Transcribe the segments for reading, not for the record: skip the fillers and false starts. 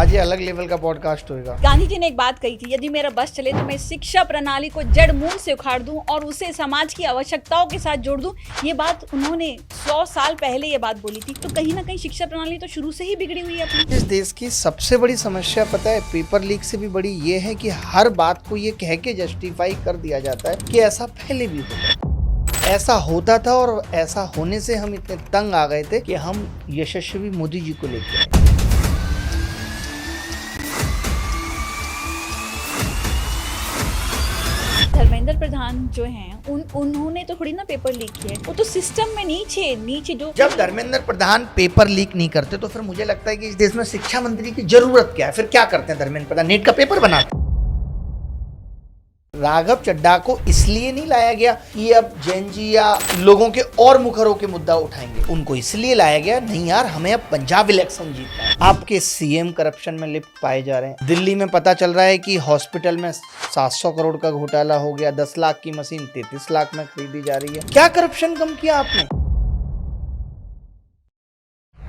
आज ये अलग लेवल का पॉडकास्ट होगा। गांधी जी ने एक बात कही थी, यदि मेरा बस चले तो मैं शिक्षा प्रणाली को जड़ मूल से उखाड़ दूं और उसे समाज की आवश्यकताओं के साथ जोड़ दूं। ये बात उन्होंने 100 साल पहले ये बात बोली थी। तो कहीं ना कहीं शिक्षा प्रणाली तो शुरू से ही बिगड़ी हुई है अपनी। इस देश की सबसे बड़ी समस्या पता है, पेपर लीक से भी बड़ी ये है कि हर बात को ये कह के जस्टिफाई कर दिया जाता है कि ऐसा पहले भी होता, ऐसा होता था और ऐसा होने से हम इतने तंग आ गए थे कि हम यशस्वी मोदी जी को लेके आए। धर्मेंद्र प्रधान जो हैं उन्होंने तो थोड़ी ना पेपर लीक किया है, वो तो सिस्टम में नीचे जो जब धर्मेंद्र प्रधान पेपर लीक नहीं करते तो फिर मुझे लगता है कि इस देश में शिक्षा मंत्री की जरूरत क्या है। फिर क्या करते हैं धर्मेंद्र प्रधान? नेट का पेपर बनाते। राघव चड्ढा को इसलिए नहीं लाया गया कि अब जैन जी या लोगों के और मुखरों के मुद्दा उठाएंगे, उनको इसलिए लाया गया नहीं यार हमें अब पंजाब इलेक्शन जीतना है। आपके सीएम करप्शन में लिप्त पाए जा रहे हैं। दिल्ली में पता चल रहा है कि हॉस्पिटल में 700 करोड़ का घोटाला हो गया, 10 लाख की मशीन 33 लाख में खरीदी जा रही है। क्या करप्शन कम किया आपने?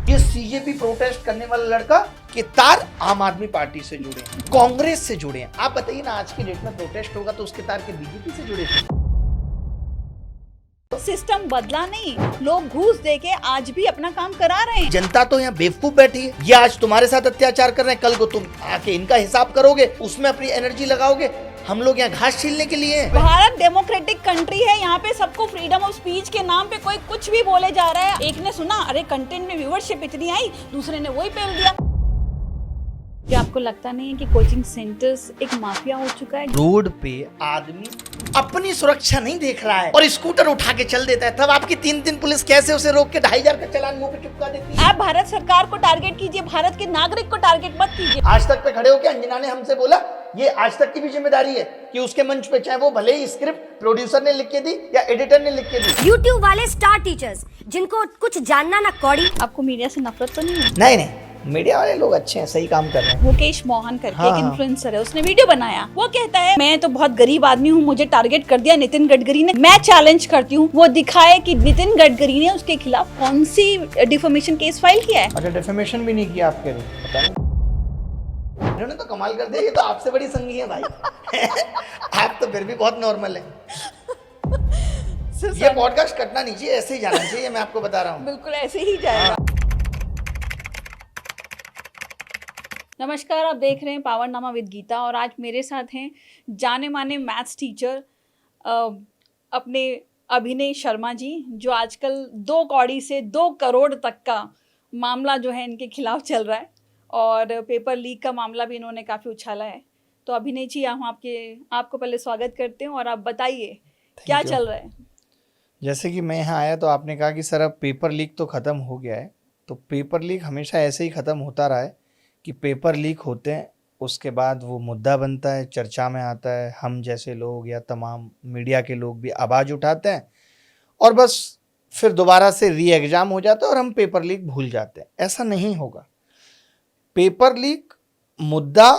ये सीजेपी प्रोटेस्ट करने वाला लड़का के तार आम आदमी पार्टी से जुड़े हैं, कांग्रेस से जुड़े हैं। आप बताइए ना, आज की डेट में प्रोटेस्ट होगा तो उसके तार के बीजेपी से जुड़े थे। सिस्टम बदला नहीं, लोग घूस देके आज भी अपना काम करा रहे हैं। जनता तो यहाँ बेवकूफ बैठी है। ये आज तुम्हारे साथ अत्याचार कर रहे हैं, कल को तुम आके इनका हिसाब करोगे, उसमें अपनी एनर्जी लगाओगे। हम लोग यहाँ घास छीलने के लिए हैं। भारत डेमोक्रेटिक कंट्री है, यहाँ पे सबको फ्रीडम ऑफ स्पीच के नाम पे कोई कुछ भी बोले जा रहा है। एक ने सुना अरे कंटेंट में व्यूअरशिप इतनी आई, दूसरे ने वही पेल दिया। क्या आपको लगता नहीं है कि कोचिंग सेंटर्स एक माफिया हो चुका है? रोड पे आदमी अपनी सुरक्षा नहीं देख रहा है और स्कूटर उठा के चल देता है, तब आपकी 3 पुलिस कैसे उसे रोक के 2500 का चालान मुंह पे चिपका देती है? आप भारत सरकार को टारगेट कीजिए, भारत के नागरिक को टारगेट मत कीजिए। आज तक पे खड़े होकर अंजना ने हमसे बोला ये आज तक की भी जिम्मेदारी है कि उसके मंच पे चाहे वो भले ही स्क्रिप्ट प्रोड्यूसर ने लिख के दी या एडिटर ने लिख के दी। YouTube वाले स्टार टीचर्स जिनको कुछ जानना ना कौड़ी। आपको मीडिया से नफरत तो नहीं है? नहीं, मीडिया वाले लोग अच्छे हैं, सही काम कर रहे हैं। मुकेश मोहन करके हाँ, एक इन्फ्लुएंसर है, उसने वीडियो बनाया। वो कहता है मैं तो बहुत गरीब आदमी हूँ, मुझे टारगेट कर दिया नितिन गडकरी ने। मैं चैलेंज करती हूँ वो दिखाए कि नितिन गडकरी ने उसके खिलाफ कौन सी डिफेमेशन केस फाइल किया है। अच्छा, डिफेमेशन भी नहीं किया आपके लिए? पता नहीं, इन्होंने तो कमाल कर दिया। ये तो आपसे बड़ी संगी है भाई। आप तो फिर भी बहुत नॉर्मल है। ये पॉडकास्ट कटना नहीं चाहिए, ऐसे ही जाना चाहिए। मैं आपको बता रहा हूँ, बिल्कुल ऐसे ही जाएगा। नमस्कार, आप देख रहे हैं पावरनामा विद गीता और आज मेरे साथ हैं जाने माने मैथ्स टीचर अपने अभिनय शर्मा जी, जो आजकल 2 कौड़ी से 2 करोड़ तक का मामला जो है इनके खिलाफ चल रहा है और पेपर लीक का मामला भी इन्होंने काफ़ी उछाला है। तो अभिनय जी, हम आपको पहले स्वागत करते हैं और आप बताइए क्या चल रहा है। जैसे कि मैं यहाँ आया तो आपने कहा कि सर अब पेपर लीक तो ख़त्म हो गया है। तो पेपर लीक हमेशा ऐसे ही ख़त्म होता रहा है कि पेपर लीक होते हैं, उसके बाद वो मुद्दा बनता है, चर्चा में आता है, हम जैसे लोग या तमाम मीडिया के लोग भी आवाज़ उठाते हैं और बस फिर दोबारा से री एग्ज़ाम हो जाता है और हम पेपर लीक भूल जाते हैं। ऐसा नहीं होगा। पेपर लीक मुद्दा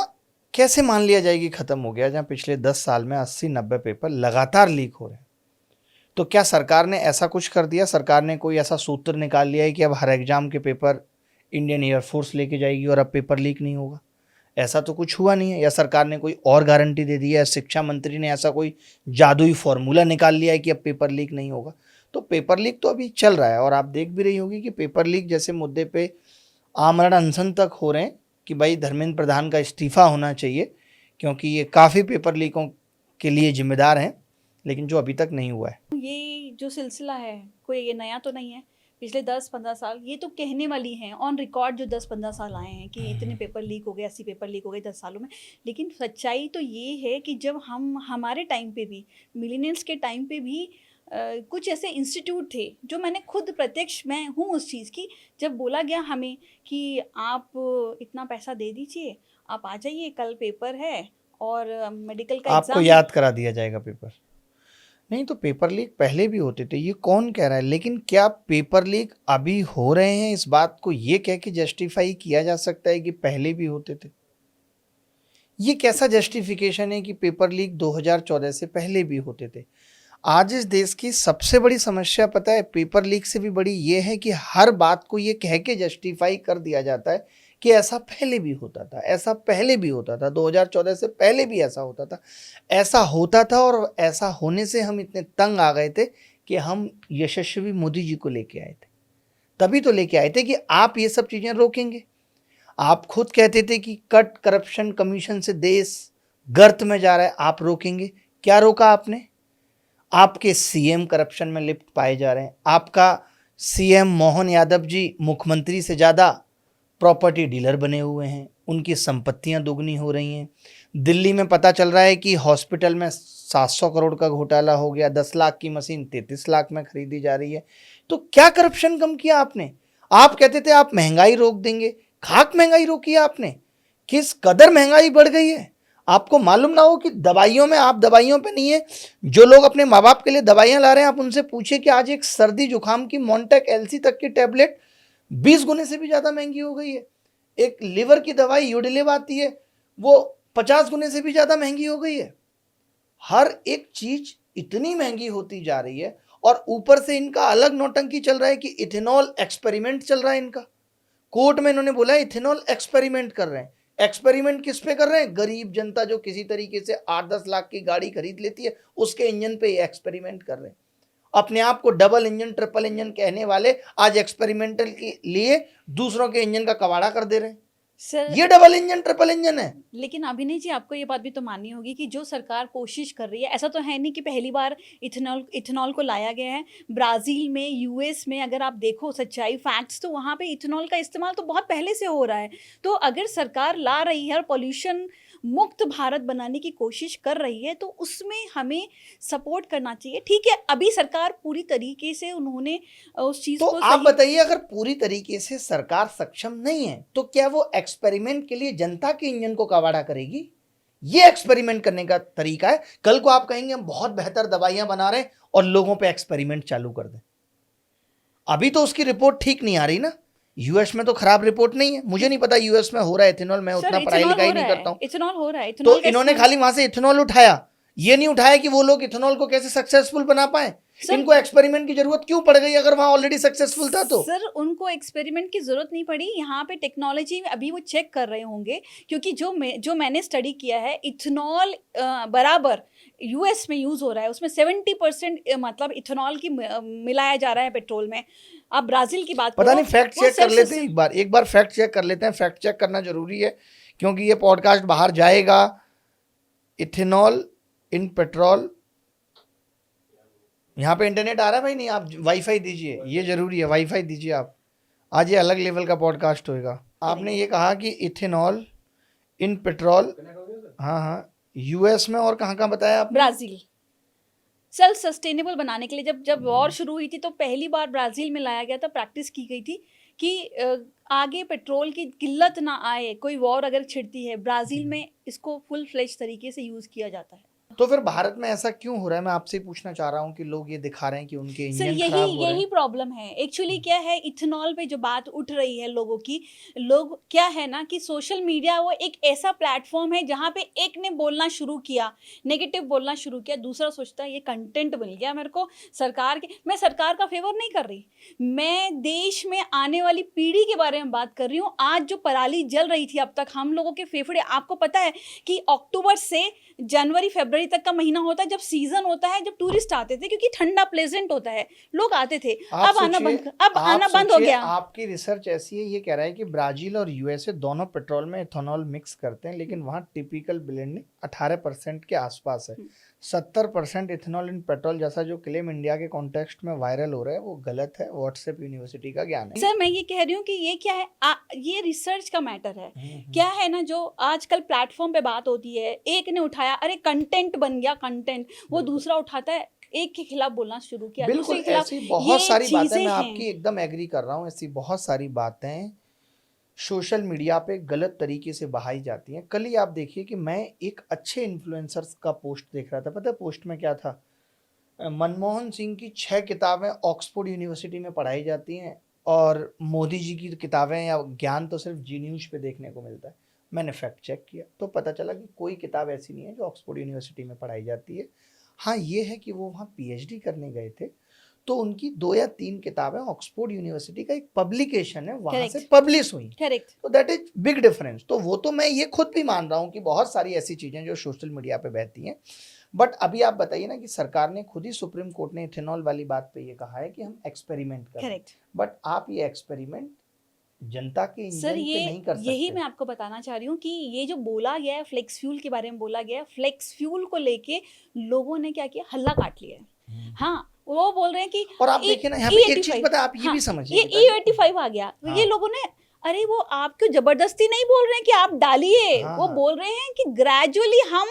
कैसे मान लिया जाएगी ख़त्म हो गया, जहाँ पिछले 10 साल में 80-90 पेपर लगातार लीक हो रहे हैं? तो क्या सरकार ने ऐसा कुछ कर दिया? सरकार ने कोई ऐसा सूत्र निकाल लिया है कि अब हर एग्ज़ाम के पेपर इंडियन एयरफोर्स लेके जाएगी और अब पेपर लीक नहीं होगा? ऐसा तो कुछ हुआ नहीं है। या सरकार ने कोई और गारंटी दे दी है, शिक्षा मंत्री ने ऐसा कोई जादुई फॉर्मूला निकाल लिया है कि अब पेपर लीक नहीं होगा? तो पेपर लीक तो अभी चल रहा है और आप देख भी रही होगी कि पेपर लीक जैसे मुद्दे पे आमरण अनशन तक हो रहे हैं कि भाई धर्मेंद्र प्रधान का इस्तीफा होना चाहिए, क्योंकि ये काफ़ी पेपर लीकों के लिए जिम्मेदार हैं, लेकिन जो अभी तक नहीं हुआ है। ये जो सिलसिला है कोई ये नया तो नहीं है, पिछले 10-15 साल ये तो कहने वाली हैं ऑन रिकॉर्ड जो 10-15 साल आए हैं कि इतने पेपर लीक हो गए, 80 पेपर लीक हो गए 10 सालों में। लेकिन सच्चाई तो ये है कि जब हमारे टाइम पे भी, मिलेनियल्स के टाइम पे भी कुछ ऐसे इंस्टीट्यूट थे जो मैंने खुद प्रत्यक्ष मैं हूँ उस चीज़ की, जब बोला गया हमें कि आप इतना पैसा दे दीजिए, आप आ जाइए, कल पेपर है और मेडिकल का आपको याद करा दिया जाएगा पेपर। नहीं तो पेपर लीक पहले भी होते थे, ये कौन कह रहा है? लेकिन क्या पेपर लीक अभी हो रहे हैं, इस बात को ये कह के जस्टिफाई किया जा सकता है कि पहले भी होते थे? ये कैसा जस्टिफिकेशन है कि पेपर लीक 2014 से पहले भी होते थे? आज इस देश की सबसे बड़ी समस्या पता है, पेपर लीक से भी बड़ी ये है कि हर बात को ये कह के जस्टिफाई कर दिया जाता है कि ऐसा पहले भी होता था, ऐसा पहले भी होता था, 2014 से पहले भी ऐसा होता था, ऐसा होता था। और ऐसा होने से हम इतने तंग आ गए थे कि हम यशस्वी मोदी जी को लेके आए थे। तभी तो लेके आए थे कि आप ये सब चीजें रोकेंगे। आप खुद कहते थे कि कट करप्शन कमीशन से देश गर्त में जा रहा है, आप रोकेंगे। क्या रोका आपने? आपके सीएम करप्शन में लिप्त पाए जा रहे हैं। आपका सीएम मोहन यादव जी मुख्यमंत्री से ज़्यादा प्रॉपर्टी डीलर बने हुए हैं, उनकी संपत्तियां दोगुनी हो रही हैं। दिल्ली में पता चल रहा है कि हॉस्पिटल में 700 करोड़ का घोटाला हो गया, 10 लाख की मशीन 33 लाख में खरीदी जा रही है। तो क्या करप्शन कम किया आपने? आप कहते थे आप महंगाई रोक देंगे, खाक महंगाई रोकी है आपने। किस कदर महंगाई बढ़ गई है। आपको मालूम ना हो कि दवाइयों में, आप दवाइयों पे नहीं है, जो लोग अपने माँ बाप के लिए दवाइयां ला रहे हैं, आप उनसे पूछिए कि आज एक सर्दी जुकाम की मॉन्टेक एलसी तक की टैबलेट 20 गुने से भी ज्यादा महंगी हो गई है। एक लिवर की दवाई यूडिलिव आती है, वो 50 गुने से भी ज्यादा महंगी हो गई है। हर एक चीज इतनी महंगी होती जा रही है। और ऊपर से इनका अलग नौटंकी चल रहा है कि इथेनॉल एक्सपेरिमेंट चल रहा है इनका। कोर्ट में इन्होंने बोला इथेनॉल एक्सपेरिमेंट कर रहे हैं। एक्सपेरिमेंट किस पे कर रहे हैं? गरीब जनता जो किसी तरीके से 8-10 लाख की गाड़ी खरीद लेती है, उसके इंजन पे एक्सपेरिमेंट कर रहे हैं। अपने आप को डबल इंजन ट्रिपल इंजन कहने वाले आज एक्सपेरिमेंटल के लिए दूसरों के इंजन का कबाड़ा कर दे रहे हैं। सर ये डबल इंजन ट्रिपल इंजन है। लेकिन अभिनय जी, आपको ये बात भी तो माननी होगी कि जो सरकार कोशिश कर रही है, ऐसा तो है नहीं कि पहली बार इथेनॉल को लाया गया है। ब्राज़ील में, यूएस में अगर आप देखो सच्चाई फैक्ट्स, तो वहाँ पे इथेनॉल का इस्तेमाल तो बहुत पहले से हो रहा है। तो अगर सरकार ला रही है और पॉल्यूशन मुक्त भारत बनाने की कोशिश कर रही है, तो उसमें हमें सपोर्ट करना चाहिए। ठीक है, अभी सरकार पूरी तरीके से उन्होंने उस चीज़ तो को आप सही बताइए, अगर पूरी तरीके से सरकार सक्षम नहीं है तो क्या वो एक्सपेरिमेंट के लिए जनता के इंजन को कबाड़ा करेगी? ये एक्सपेरिमेंट करने का तरीका है। कल को आप कहेंगे हम बहुत बेहतर दवाइयां बना रहे हैं और लोगों पे एक्सपेरिमेंट चालू कर दें। अभी तो उसकी रिपोर्ट ठीक नहीं आ रही ना। यूएस में तो खराब रिपोर्ट नहीं है। मुझे नहीं पता यूएस में हो रहा है इथेनॉल, मैं सर, उतना पढ़ाई इथेनॉल लिखाई हो नहीं रहा करता है, हूं। इथेनॉल हो रहा है, तो इथेनॉल का इन्होंने इस्तेमाल। खाली वहां से इथेनॉल उठाया, ये नहीं उठाया कि वो लोग इथेनॉल को कैसे सक्सेसफुल बना पाए। सर इनको एक्सपेरिमेंट की जरूरत क्यों पड़ गई अगर वहां ऑलरेडी सक्सेसफुल था तो? सर उनको एक्सपेरिमेंट की जरूरत नहीं पड़ी। यहाँ पे टेक्नोलॉजी अभी वो चेक कर रहे होंगे, क्योंकि जो मैंने स्टडी किया है, इथेनॉल बराबर यूएस में यूज हो रहा है, उसमें 70% मतलब इथेनॉल की मिलाया जा रहा है पेट्रोल में। आप ब्राजील की बात पता करो, नहीं, फैक्ट वो चेक कर self लेते हैं एक बार फैक्ट चेक कर लेते हैं। फैक्ट चेक करना जरूरी है क्योंकि ये पॉडकास्ट बाहर जाएगा। इथेनॉल इन पेट्रोल, यहाँ पे इंटरनेट आ रहा है भाई? नहीं, आप वाईफाई दीजिए, ये जरूरी है, वाईफाई दीजिए आप। आज ये अलग लेवल का पॉडकास्ट होएगा। आपने ये कहा कि इथेनॉल इन पेट्रोल, हाँ हाँ, यूएस में और कहाँ कहाँ बताया आपने? ब्राजील सेल्फ सस्टेनेबल बनाने के लिए जब वॉर शुरू हुई थी, तो पहली बार ब्राजील में लाया गया था, प्रैक्टिस की गई थी कि आगे पेट्रोल की किल्लत ना आए, कोई वॉर अगर छिड़ती है, ब्राजील में इसको फुल फ्लेज तरीके से यूज किया जाता है। तो फिर भारत में ऐसा क्यों हो रहा है? मैं आपसे पूछना चाह रहा हूँ कि लोग ये दिखा रहे हैं कि उनके सर इंजन खराब हो रहे यही हैं। प्रॉब्लम है एक्चुअली। क्या है, इथेनॉल पे जो बात उठ रही है लोगों की, लोग क्या है ना कि सोशल मीडिया वो एक ऐसा प्लेटफॉर्म है जहाँ पे एक ने बोलना शुरू किया, नेगेटिव बोलना शुरू किया, दूसरा सोचता है ये कंटेंट मिल गया मेरे को सरकार के। मैं सरकार का फेवर नहीं कर रही, मैं देश में आने वाली पीढ़ी के बारे में बात कर रही हूँ। आज जो पराली जल रही थी अब तक, हम लोगों के फेफड़े, आपको पता है कि अक्टूबर से जनवरी फरवरी तक का महीना होता है जब सीजन होता है, जब टूरिस्ट आते थे, क्योंकि ठंडा प्लेजेंट होता है, लोग आते थे। अब आना बंद हो गया। आपकी रिसर्च ऐसी है, ये कह रहा है कि ब्राजील और यूएसए दोनों पेट्रोल में इथेनॉल मिक्स करते हैं, लेकिन वहाँ टिपिकल ब्लेंडिंग 18% के आसपास है। 70% इथेनॉल इन पेट्रोल जैसा जो क्लेम इंडिया के कॉन्टेक्स्ट में वायरल हो रहा है, वो गलत है। व्हाट्सएप यूनिवर्सिटी का ज्ञान है। सर मैं ये कह रही हूँ कि ये क्या है, ये रिसर्च का मैटर है। क्या है ना, जो आजकल प्लेटफॉर्म पे बात होती है, एक ने उठाया, अरे कंटेंट बन गया कंटेंट, वो दूसरा उठाता है, एक के खिलाफ बोलना शुरू किया, बिल्कुल, दूसरे के खिलाफ। ऐसी बहुत ये सारी बातें, चीजें मैं हैं। आपकी एकदम एग्री कर रहा हूँ। ऐसी बहुत सारी बातें सोशल मीडिया पे गलत तरीके से बहाई जाती हैं। कल ही आप देखिए कि मैं एक अच्छे इन्फ्लुएंसर्स का पोस्ट देख रहा था। पता है पोस्ट में क्या था? मनमोहन सिंह की 6 किताबें ऑक्सफोर्ड यूनिवर्सिटी में पढ़ाई जाती हैं और मोदी जी की किताबें या ज्ञान तो सिर्फ जी न्यूज़ पे देखने को मिलता है। मैंने फैक्ट चेक किया तो पता चला कि कोई किताब ऐसी नहीं है जो ऑक्सफोर्ड यूनिवर्सिटी में पढ़ाई जाती है। हाँ, ये है कि वो वहाँ पीएचडी करने गए थे तो उनकी 2 या 3 किताबें ऑक्सफोर्ड यूनिवर्सिटी का एक पब्लिकेशन है वहां से Correct. पब्लिश हुई, करेक्ट। तो दैट इज बिग डिफरेंस। तो वो तो मैं ये खुद भी मान रहा हूँ कि बहुत सारी ऐसी चीजें जो सोशल मीडिया पे बहती हैं, बट अभी आप बताइए ना कि सरकार ने खुद ही, सुप्रीम कोर्ट ने इथेनॉल वाली बात पे ये कहा है कि हम एक्सपेरिमेंट करें, करेक्ट। बट आप ये एक्सपेरिमेंट जनता के सर इंजन पे नहीं कर सकते। यही मैं आपको बताना चाह रही हूँ कि ये जो बोला गया है फ्लेक्स फ्यूल के बारे में बोला गया है, फ्लेक्स फ्यूल को लेके लोगों ने क्या किया, हल्ला काट लिया है। हाँ, वो बोल रहे हैं कि और आप देखिए ना यहाँ पे एक चीज पता है, आप ये भी समझिए, ये E85 आ गया, हाँ। ये लोगों ने, अरे वो आपको जबरदस्ती नहीं बोल रहे हैं कि आप डालिए, हाँ, वो हाँ। बोल रहे हैं कि ग्रेजुअली हम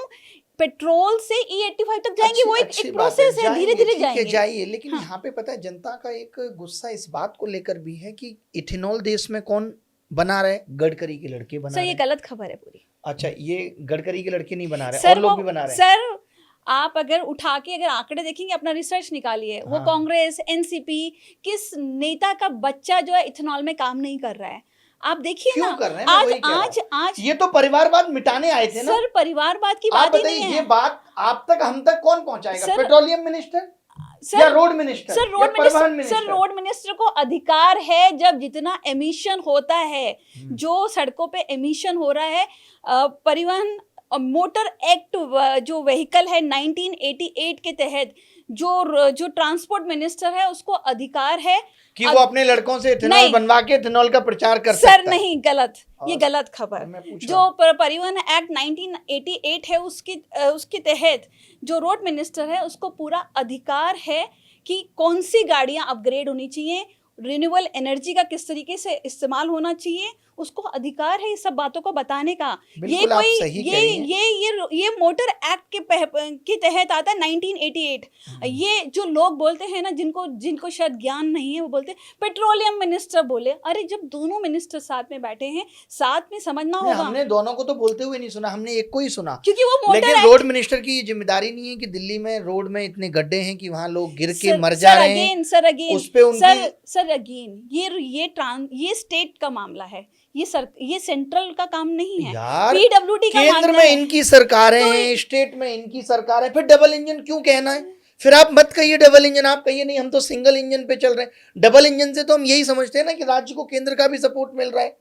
पेट्रोल से E85 तक जाएंगे। वो एक प्रोसेस है, धीरे धीरे जाएंगे। जाइए, लेकिन हाँ। यहाँ पे पता है जनता का एक गुस्सा इस बात को लेकर भी है कि इथेनॉल देश में कौन बना रहे, गडकरी के लड़के बना सर रहे ये हैं। गलत खबर है पूरी। अच्छा, ये गडकरी के लड़के नहीं बना रहे, सर और लोग वो- भी बना रहे हैं। सर आप अगर उठा के अगर आंकड़े देखेंगे, अपना रिसर्च निकालिए, वो हाँ। कांग्रेस, एनसीपी, किस नेता का बच्चा जो है इथेनॉल में काम नहीं कर रहा है, आप देखिए क्यों ना। कर रहे हैं? मैं आज वही कह रहा आज हूं। आज ये तो परिवारवाद मिटाने आए थे ना। सर परिवारवाद की आप बात ही बताइए, नहीं ये है। बात आप तक, हम तक कौन पहुंचाएगा? सर- पेट्रोलियम मिनिस्टर या सर रोड मिनिस्टर? सर या रोड परिवहन मिनिस्टर, सर रोड मिनिस्टर को अधिकार है, जब जितना एमिशन होता है, जो सड़कों पे एमिशन हो रहा है, परिवहन मोटर एक्ट जो व्हीकल है 1988 के तहत, जो ट्रांसपोर्ट मिनिस्टर है उसको अधिकार है कि वो अपने लड़कों से इथेनॉल नहीं। बनवा के इथेनॉल का प्रचार कर सकता सर है। नहीं, गलत, ये और गलत खबर। मैं पूछ रहा जो परिवहन एक्ट 1988 है उसके तहत जो रोड मिनिस्टर है उसको पूरा अधिकार है कि कौन सी गाड़ियां अपग्रेड होनी चाहिए, रिन्यूएबल एनर्जी का किस तरीके से इस्तेमाल होना चाहिए, उसको अधिकार है इस सब बातों को बताने का। ये बिल्कुल आप कोई सही कह रही हैं। ये मोटर एक्ट के तहत आता है 1988। ये जो लोग बोलते हैं ना, जिनको शायद ज्ञान नहीं है, वो बोलते हैं पेट्रोलियम मिनिस्टर बोले। अरे जब दोनों मिनिस्टर साथ में बैठे हैं, साथ में समझना नहीं, होगा, हमने दोनों को तो बोलते हुए नहीं सुना, हमने एक को ही सुना। क्योंकि वो मोटर लेकिन एक्ट रोड मिनिस्टर की ये जिम्मेदारी नहीं है कि दिल्ली में रोड में इतने गड्ढे हैं कि वहां लोग गिर के मर जा रहे हैं। सर अगेन उस पे उनकी सर अगेन ये स्टेट का मामला है, ये सेंट्रल का काम नहीं है। यार, पीडब्ल्यूडी का केंद्र मामला में है। इनकी सरकारें हैं, स्टेट में इनकी सरकार है, फिर डबल इंजन क्यों कहना है? फिर आप मत कहिए डबल इंजन, आप कहिए नहीं हम तो सिंगल इंजन पे चल रहे हैं। डबल इंजन से तो हम यही समझते हैं ना कि राज्य को केंद्र का भी सपोर्ट मिल रहा है,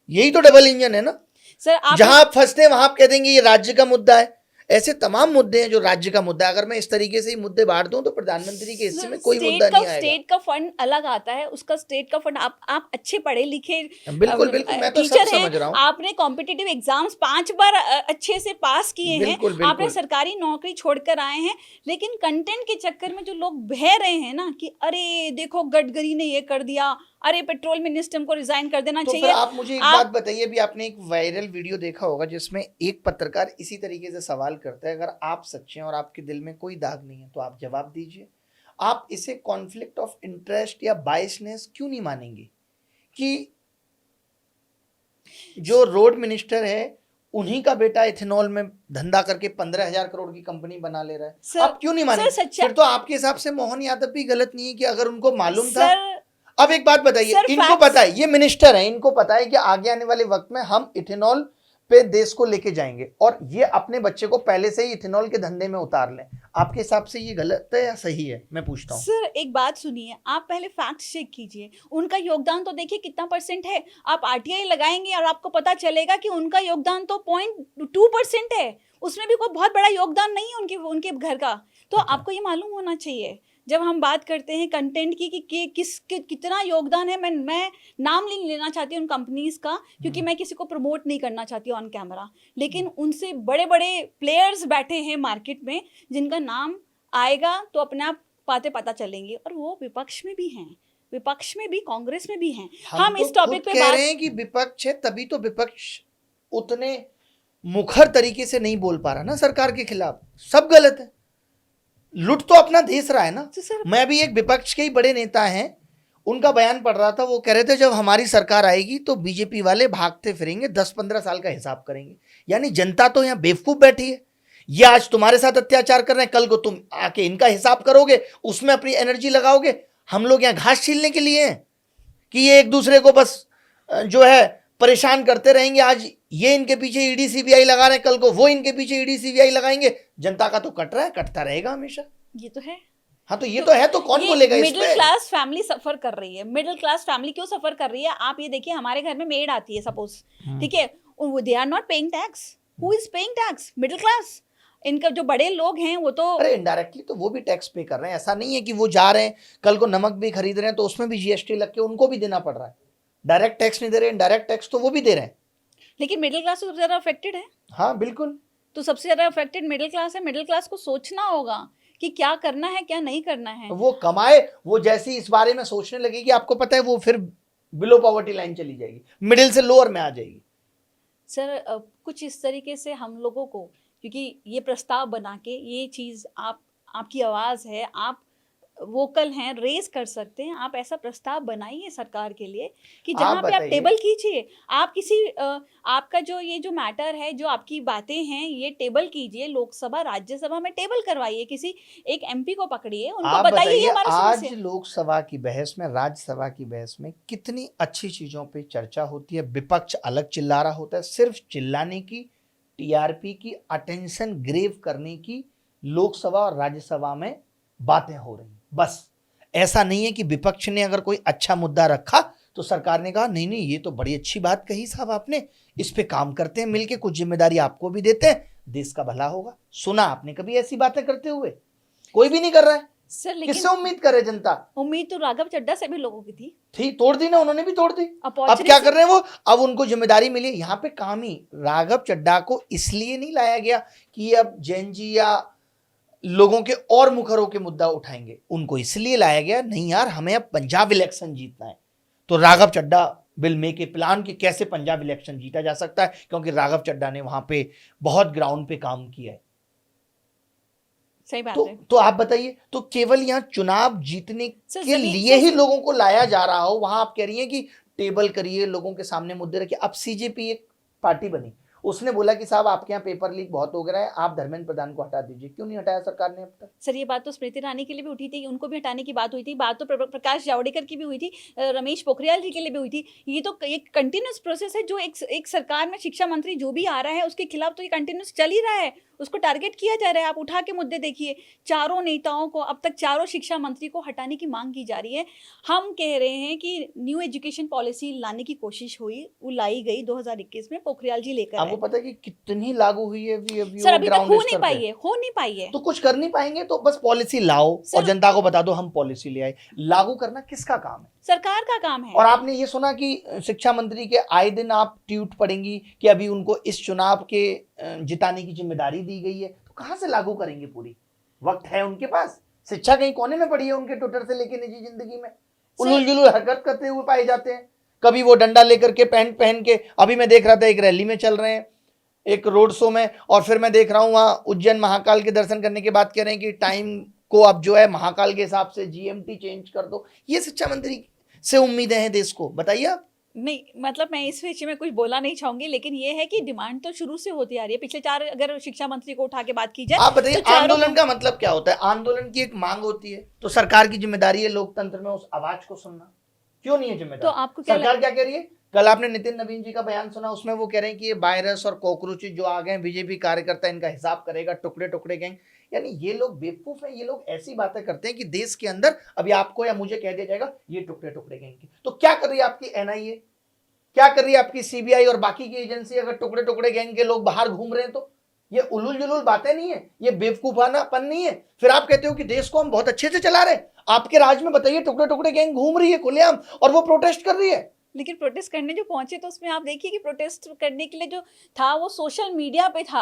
यही तो डबल इंजन है ना। सर आप जहां आप फंसते हैं वहां आप कह देंगे ये राज्य का मुद्दा है। ऐसे तमाम मुद्दे हैं जो राज्य का मुद्दा है। अगर मैं इस तरीके से ही मुद्दे बांट दूं तो प्रधानमंत्री के हिस्से में कोई मुद्दा नहीं आएगा। स्टेट का फंड अलग आता है, उसका स्टेट का फंड आप अच्छे पढ़े लिखे बिल्कुल बिल्कुल, मैं तो सब टीचर समझ रहा हैं, हूँ। आपने कॉम्पिटिटिव एग्जाम्स 5 बार अच्छे से पास किए हैं, बिल्कुल, बिल्कुल। आपने सरकारी नौकरी छोड़कर आए हैं, लेकिन कंटेंट के चक्कर में जो लोग बह रहे हैं ना कि अरे देखो गडकरी ने ये कर दिया, अरे पेट्रोल मिनिस्टर को रिजाइन कर देना तो चाहिए। फिर आप मुझे एक बात बताइए, अभी आपने एक वायरल वीडियो देखा होगा जिसमें एक पत्रकार इसी तरीके से सवाल करता है, अगर आप सच्चे हैं और आपके दिल में कोई दाग नहीं है तो आप जवाब दीजिए, आप इसे कॉन्फ्लिक्ट ऑफ इंटरेस्ट या बायसनेस क्यों नहीं मानेंगे कि जो रोड मिनिस्टर है उन्हीं का बेटा इथेनॉल में धंधा करके 15,000 करोड़ की कंपनी बना ले रहा है? सर- आप क्यों नहीं मानेंगे? सर, सच्चा- फिर तो आपके हिसाब से मोहन यादव भी गलत नहीं है कि अगर उनको मालूम था। सर अब एक बात बताइए, सर, इनको facts- पता है, ये मिनिस्टर है, इनको पता है कि आगे आने वाले वक्त में हम इथेनॉल पे देश को लेके जाएंगे और ये अपने बच्चे को पहले से ही इथेनॉल के धंधे में उतार लें। आपके हिसाब से ये गलत है या सही है? मैं पूछता हूँ। सर एक बात सुनिए, आप पहले फैक्ट चेक कीजिए, उनका योगदान तो देखिए कितना परसेंट है। आप आरटीआई लगाएंगे और आपको पता चलेगा कि उनका योगदान तो 0.2% है, उसमें भी कोई बहुत बड़ा योगदान नहीं है उनके घर का। तो आपको ये मालूम होना चाहिए जब हम बात करते हैं कंटेंट की कि कितना योगदान है। मैं नाम नहीं लेना चाहती उन कंपनीज का, क्योंकि मैं किसी को प्रमोट नहीं करना चाहती ऑन कैमरा, लेकिन उनसे बड़े बड़े प्लेयर्स बैठे हैं मार्केट में जिनका नाम आएगा तो अपने आप बातें पता चलेंगी, और वो विपक्ष में भी हैं, विपक्ष में भी, कांग्रेस में भी हैं। हम तो इस टॉपिक खुद पे कह बात रहे हैं कि विपक्ष है, तभी तो विपक्ष उतने मुखर तरीके से नहीं बोल पा रहा ना सरकार के खिलाफ। सब गलत है, लुट तो अपना देश रहा है ना। तो सर मैं भी एक विपक्ष के ही बड़े नेता हैं, उनका बयान पढ़ रहा था, वो कह रहे थे जब हमारी सरकार आएगी तो बीजेपी वाले भागते फिरेंगे, 10-15 साल का हिसाब करेंगे। यानी जनता तो यहाँ बेवकूफ बैठी है, ये आज तुम्हारे साथ अत्याचार कर रहे हैं, कल को तुम आके इनका हिसाब करोगे, उसमें अपनी एनर्जी लगाओगे। हम लोग यहाँ घास छीलने के लिए हैं कि ये एक दूसरे को बस जो है परेशान करते रहेंगे। आज ये इनके पीछे ईडी सीबीआई लगा रहे हैं, कल को वो इनके पीछे ईडी सीबीआई लगाएंगे। जनता का तो कट रहा है, कटता रहेगा हमेशा। ये तो है। हाँ तो ये तो है, तो कौन बोलेगा इस मिडिल पे? क्लास फैमिली सफर कर रही है। मिडिल क्लास फैमिली क्यों सफर कर रही है? आप ये देखिए, हमारे घर में मेड आती है सपोज, ठीक है, they are not paying tax. Who is paying tax? Middle class. इनका जो बड़े लोग हैं वो तो, अरे इनडायरेक्टली तो वो भी टैक्स पे कर रहे हैं, ऐसा नहीं है कि वो जा रहे हैं कल को नमक भी खरीद रहे हैं तो उसमें भी जीएसटी लग के उनको भी देना पड़ रहा है। डायरेक्ट टैक्स नहीं दे रहे, इनडायरेक्ट टैक्स तो वो भी दे रहे हैं। लेकिन मिडिल क्लास तो सबसे ज्यादा अफेक्टेड है। हाँ बिल्कुल। तो सबसे ज्यादा अफेक्टेड मिडिल क्लास है। मिडिल क्लास को सोचना होगा कि क्या करना है क्या नहीं करना है। तो वो कमाए, वो जैसे ही इस बारे में सोचने लगेगी, आपको पता है वो फिर बिलो पॉवर्टी लाइन चली जाएगी, मिडिल से लोअर में आ जाएगी। सर कुछ इस तरीके से हम लोगों को, क्योंकि ये प्रस्ताव बना के ये चीज़ आपकी आवाज़ है, आप वोकल हैं, रेज कर सकते हैं। आप ऐसा प्रस्ताव बनाइए सरकार के लिए कि जहाँ पे आप बताइए। टेबल कीजिए। आप किसी आपका जो ये जो मैटर है, जो आपकी बातें हैं, ये टेबल कीजिए, लोकसभा राज्यसभा में टेबल करवाइए। किसी एक एमपी को पकड़िए, उनको आप बताइए ये बताइए, हमारी आज समस्या है। लोकसभा की बहस में, राज्यसभा की बहस में कितनी अच्छी चीजों पे चर्चा होती है, विपक्ष अलग चिल्ला रहा होता है, सिर्फ चिल्लाने की, टीआरपी की, अटेंशन ग्रेव करने की लोकसभा और राज्यसभा में बातें हो रही, बस। ऐसा नहीं है कि विपक्ष ने अगर कोई अच्छा मुद्दा रखा तो सरकार ने कहा नहीं नहीं ये तो बड़ी अच्छी बात कही साहब आपने, इस पे काम करते हैं मिलके, कुछ जिम्मेदारी आपको भी देते हैं, देश का भला होगा। सुना आपने कभी ऐसी बातें करते हुए? कोई भी नहीं कर रहा है। सर किससे लेकिन उम्मीद करे जनता? उम्मीद तो राघव चड्ढा से भी लोगों की थी। तोड़ दी ना, उन्होंने भी तोड़ दी। अब अपॉर्चुनिटी क्या कर रहे हैं वो? अब उनको जिम्मेदारी मिली। यहाँ पे काम ही राघव चड्ढा को इसलिए नहीं लाया गया कि अब जैन जी या लोगों के और मुखरों के मुद्दा उठाएंगे, उनको इसलिए लाया गया, नहीं यार हमें अब पंजाब इलेक्शन जीतना है, तो Raghav Chadha will make a plan कि कैसे पंजाब इलेक्शन जीता जा सकता है, क्योंकि राघव चड्ढा ने वहां पे बहुत ग्राउंड पे काम किया है। सही बात है। तो आप बताइए, तो केवल यहाँ चुनाव जीतने सर, के लिए ही लोगों को लाया जा रहा हो, वहां आप कह रही हैं कि टेबल करिए, लोगों के सामने मुद्दे रखिए। अब सीजेपी एक पार्टी बनी, उसने बोला कि साहब आपके यहाँ पेपर लीक बहुत हो गया है, आप धर्मेंद्र प्रधान को हटा दीजिए। क्यों नहीं हटाया सरकार ने अब तक? सर ये बात तो स्मृति ईरानी के लिए भी उठी थी, उनको भी हटाने की बात हुई थी। बात तो प्रकाश जावड़ेकर की भी हुई थी, रमेश पोखरियाल जी के लिए भी हुई थी। ये तो एक कंटिन्यूस प्रोसेस है, जो एक सरकार में शिक्षा मंत्री जो भी आ रहा है उसके खिलाफ तो ये कंटिन्यूस चल ही रहा है, उसको टारगेट किया जा रहा है। आप उठा के मुद्दे देखिए, चारों नेताओं को, अब तक चारों शिक्षा मंत्री को हटाने की मांग की जा रही है। हम कह रहे हैं कि न्यू एजुकेशन पॉलिसी लाने की कोशिश हुई, वो लाई गई 2021 में, पोखरियाल जी लेकर आपको आए। पता है कि कितनी लागू हुई है अभी सर अभी तक ग्राउंड हो स्तर नहीं पे? पाई है, हो नहीं पाई है। तो कुछ कर नहीं पाएंगे तो बस पॉलिसी लाओ और सर- जनता को बता दो हम पॉलिसी ले आए। लागू करना किसका काम है? सरकार का काम है। और आपने ये सुना कि शिक्षा मंत्री के आए दिन आप ट्वीट पढ़ेंगी कि अभी उनको इस चुनाव के जिताने की जिम्मेदारी दी गई है, तो कहां से लागू करेंगे? पूरी वक्त है उनके पास? शिक्षा कहीं कोने में पड़ी है उनके, ट्विटर से लेके निजी जिंदगी में उलूल जुलूल हरकत करते हुए पाए जाते हैं। कभी वो डंडा लेकर के पैंट पहन के, अभी मैं देख रहा था एक रैली में चल रहे हैं, एक रोड शो में, और फिर मैं देख रहा हूँ वहां उज्जैन महाकाल के दर्शन करने के बाद कह रहे हैं कि टाइम को अब जो है महाकाल के हिसाब से जीएमटी चेंज कर दो। ये शिक्षा मंत्री से उम्मीदें हैं देश को? बताइए आप। नहीं, मतलब मैं इस विषय में कुछ बोलना नहीं चाहूंगी, लेकिन ये है कि डिमांड तो शुरू से होती आ रही है। पिछले 4, अगर शिक्षा मंत्री को उठा के बात की जाए, आप बताइए, तो चारों आंदोलन का मतलब क्या होता है? आंदोलन की एक मांग होती है, तो सरकार की जिम्मेदारी है लोकतंत्र में उस आवाज को सुनना। क्यों नहीं है जिम्मेदारी? तो आपको क्या सरकार क्या कह रही है? कल आपने नितिन नवीन जी का बयान सुना, उसमें वो कह रहे हैं कि ये वायरस और कॉकरोचेज जो आ गए हैं, बीजेपी कार्यकर्ता इनका हिसाब करेगा, टुकड़े टुकड़े गैंग। यानी ये लोग बेवकूफ हैं, ये लोग ऐसी बातें करते हैं कि देश के अंदर अभी आपको या मुझे कह दिया जाएगा ये टुकड़े टुकड़े गैंग की। तो क्या कर रही है आपकी एनआईए, क्या कर रही है आपकी सीबीआई और बाकी की एजेंसी? अगर टुकड़े टुकड़े गैंग के लोग बाहर घूम रहे हैं तो ये उलूल जुलूल बातें नहीं है, ये बेवकूफानापन नहीं है। फिर आप कहते हो कि देश को हम बहुत अच्छे से चला रहे हैं। आपके राज में बताइए टुकड़े टुकड़े गैंग घूम रही है खुलेआम और वो प्रोटेस्ट कर रही है। लेकिन प्रोटेस्ट करने जो पहुंचे, तो उसमें आप देखिए कि प्रोटेस्ट करने के लिए जो था वो सोशल मीडिया पे था।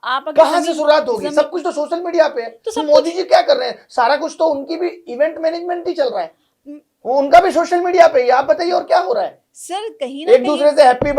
आप अगर कहां से शुरुआत होगी? सब कुछ तो सोशल मीडिया पे है। तो सब मोदी जी क्या कर रहे हैं? सारा कुछ तो उनकी भी इवेंट मैनेजमेंट ही चल रहा है, उनका भी सोशल मीडिया पे। आप बताइए और क्या हो रहा है? सर कहीं ना एक दूसरे से हैप्पी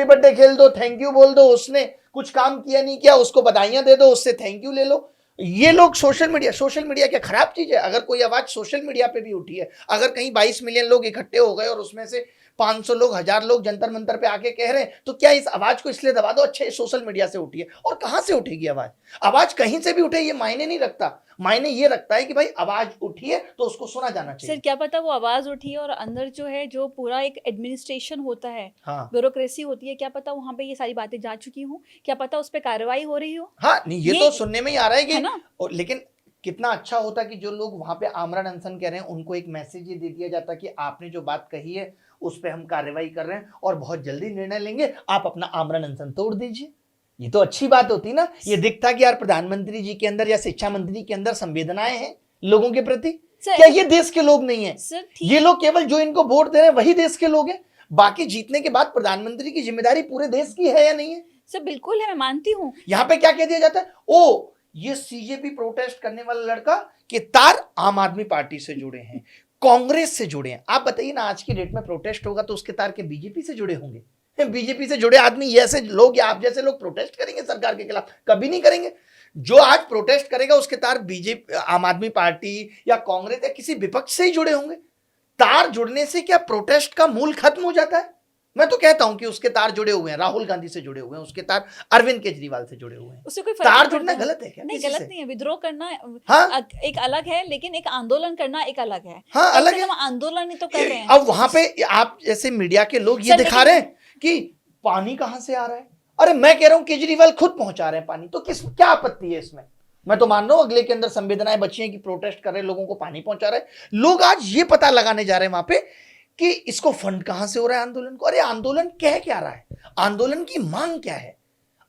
बर्थडे खेल दो, थैंक यू बोल दो, उसने कुछ काम किया नहीं किया उसको बधाइयां दे दो, उससे थैंक यू ले लो। ये लोग सोशल मीडिया क्या खराब चीज है? अगर कोई आवाज सोशल मीडिया पे भी उठी है, अगर कहीं 22 मिलियन लोग इकट्ठे हो गए और उसमें से 500 लोग, 1000 लोग जंतर मंतर पे आके कह रहे हैं, तो क्या इस आवाज को इसलिए दबा दो अच्छे सोशल मीडिया से उठी है? और कहां से उठेगी आवाज? आवाज कहीं से भी उठे ये मायने नहीं रखता। मायने ये रखता है कि भाई आवाज उठी है तो उसको सुना जाना चाहिए। सर क्या पता वो आवाज उठी है और अंदर जो है, जो पूरा एक एडमिनिस्ट्रेशन होता है, हाँ ब्यूरोक्रेसी होती है, क्या पता वहां पे ये सारी बातें जा चुकी हूँ, क्या पता उस पर कार्रवाई हो रही हो। हाँ, नहीं ये तो सुनने में ही आ रहा है कि है ना? लेकिन कितना अच्छा होता कि जो लोग वहां पे आमरण अनशन कह रहे हैं उनको एक मैसेज ये दे दिया जाता कि आपने जो बात कही है उस पर हम कार्रवाई कर रहे हैं और बहुत जल्दी निर्णय लेंगे, आप अपना आमरण अनशन तोड़ दीजिए। ये तो अच्छी बात होती ना। ये दिखता कि यार प्रधानमंत्री जी के अंदर या शिक्षा मंत्री के अंदर संवेदनाएं हैं लोगों के प्रति। क्या ये देश के लोग नहीं है? ये लोग केवल जो इनको वोट दे रहे हैं वही देश के लोग हैं। बाकी जीतने के बाद प्रधानमंत्री की जिम्मेदारी पूरे देश की है या नहीं है? सर बिल्कुल है, मैं मानती हूँ। यहाँ पे क्या कह दिया जाता है, ओ ये सीजेपी प्रोटेस्ट करने वाला लड़का के तार आम आदमी पार्टी से जुड़े हैं, कांग्रेस से जुड़े हैं। आप बताइए ना, आज की डेट में प्रोटेस्ट होगा तो उसके तार के बीजेपी से जुड़े होंगे? बीजेपी से जुड़े आदमी ऐसे लोग या आप जैसे लोग प्रोटेस्ट करेंगे सरकार के खिलाफ? कभी नहीं करेंगे। जो आज प्रोटेस्ट करेगा उसके तार बीजेपी, आम आदमी पार्टी या कांग्रेस या किसी विपक्ष से ही जुड़े होंगे। तार जुड़ने से क्या प्रोटेस्ट का मूल खत्म हो जाता है? मैं तो कहता हूं कि उसके तार जुड़े हुए हैं, राहुल गांधी से जुड़े हुए हैं, उसके तार अरविंद केजरीवाल से जुड़े हुए हैं। उससे कोई तार जुड़ना गलत है क्या? नहीं, गलत नहीं है। विद्रोह करना हाँ? एक अलग है, लेकिन एक आंदोलन करना एक अलग है। हाँ, अलग है। हम आंदोलन ही तो कर रहे हैं। अब वहां पे आप जैसे मीडिया के लोग ये दिखा रहे हैं कि पानी कहां से आ रहा है। अरे मैं कह रहा हूं केजरीवाल खुद पहुंचा रहे हैं पानी, तो किस क्या आपत्ति है इसमें? मैं तो मान रहा हूं अगले के अंदर संवेदनाएं बची हैं कि प्रोटेस्ट कर रहे लोगों को पानी पहुंचा रहे हैं। लोग आज ये पता लगाने जा रहे हैं वहां पे कि इसको फंड कहां से हो रहा है आंदोलन को। अरे आंदोलन कह क्या रहा है? आंदोलन की मांग क्या है?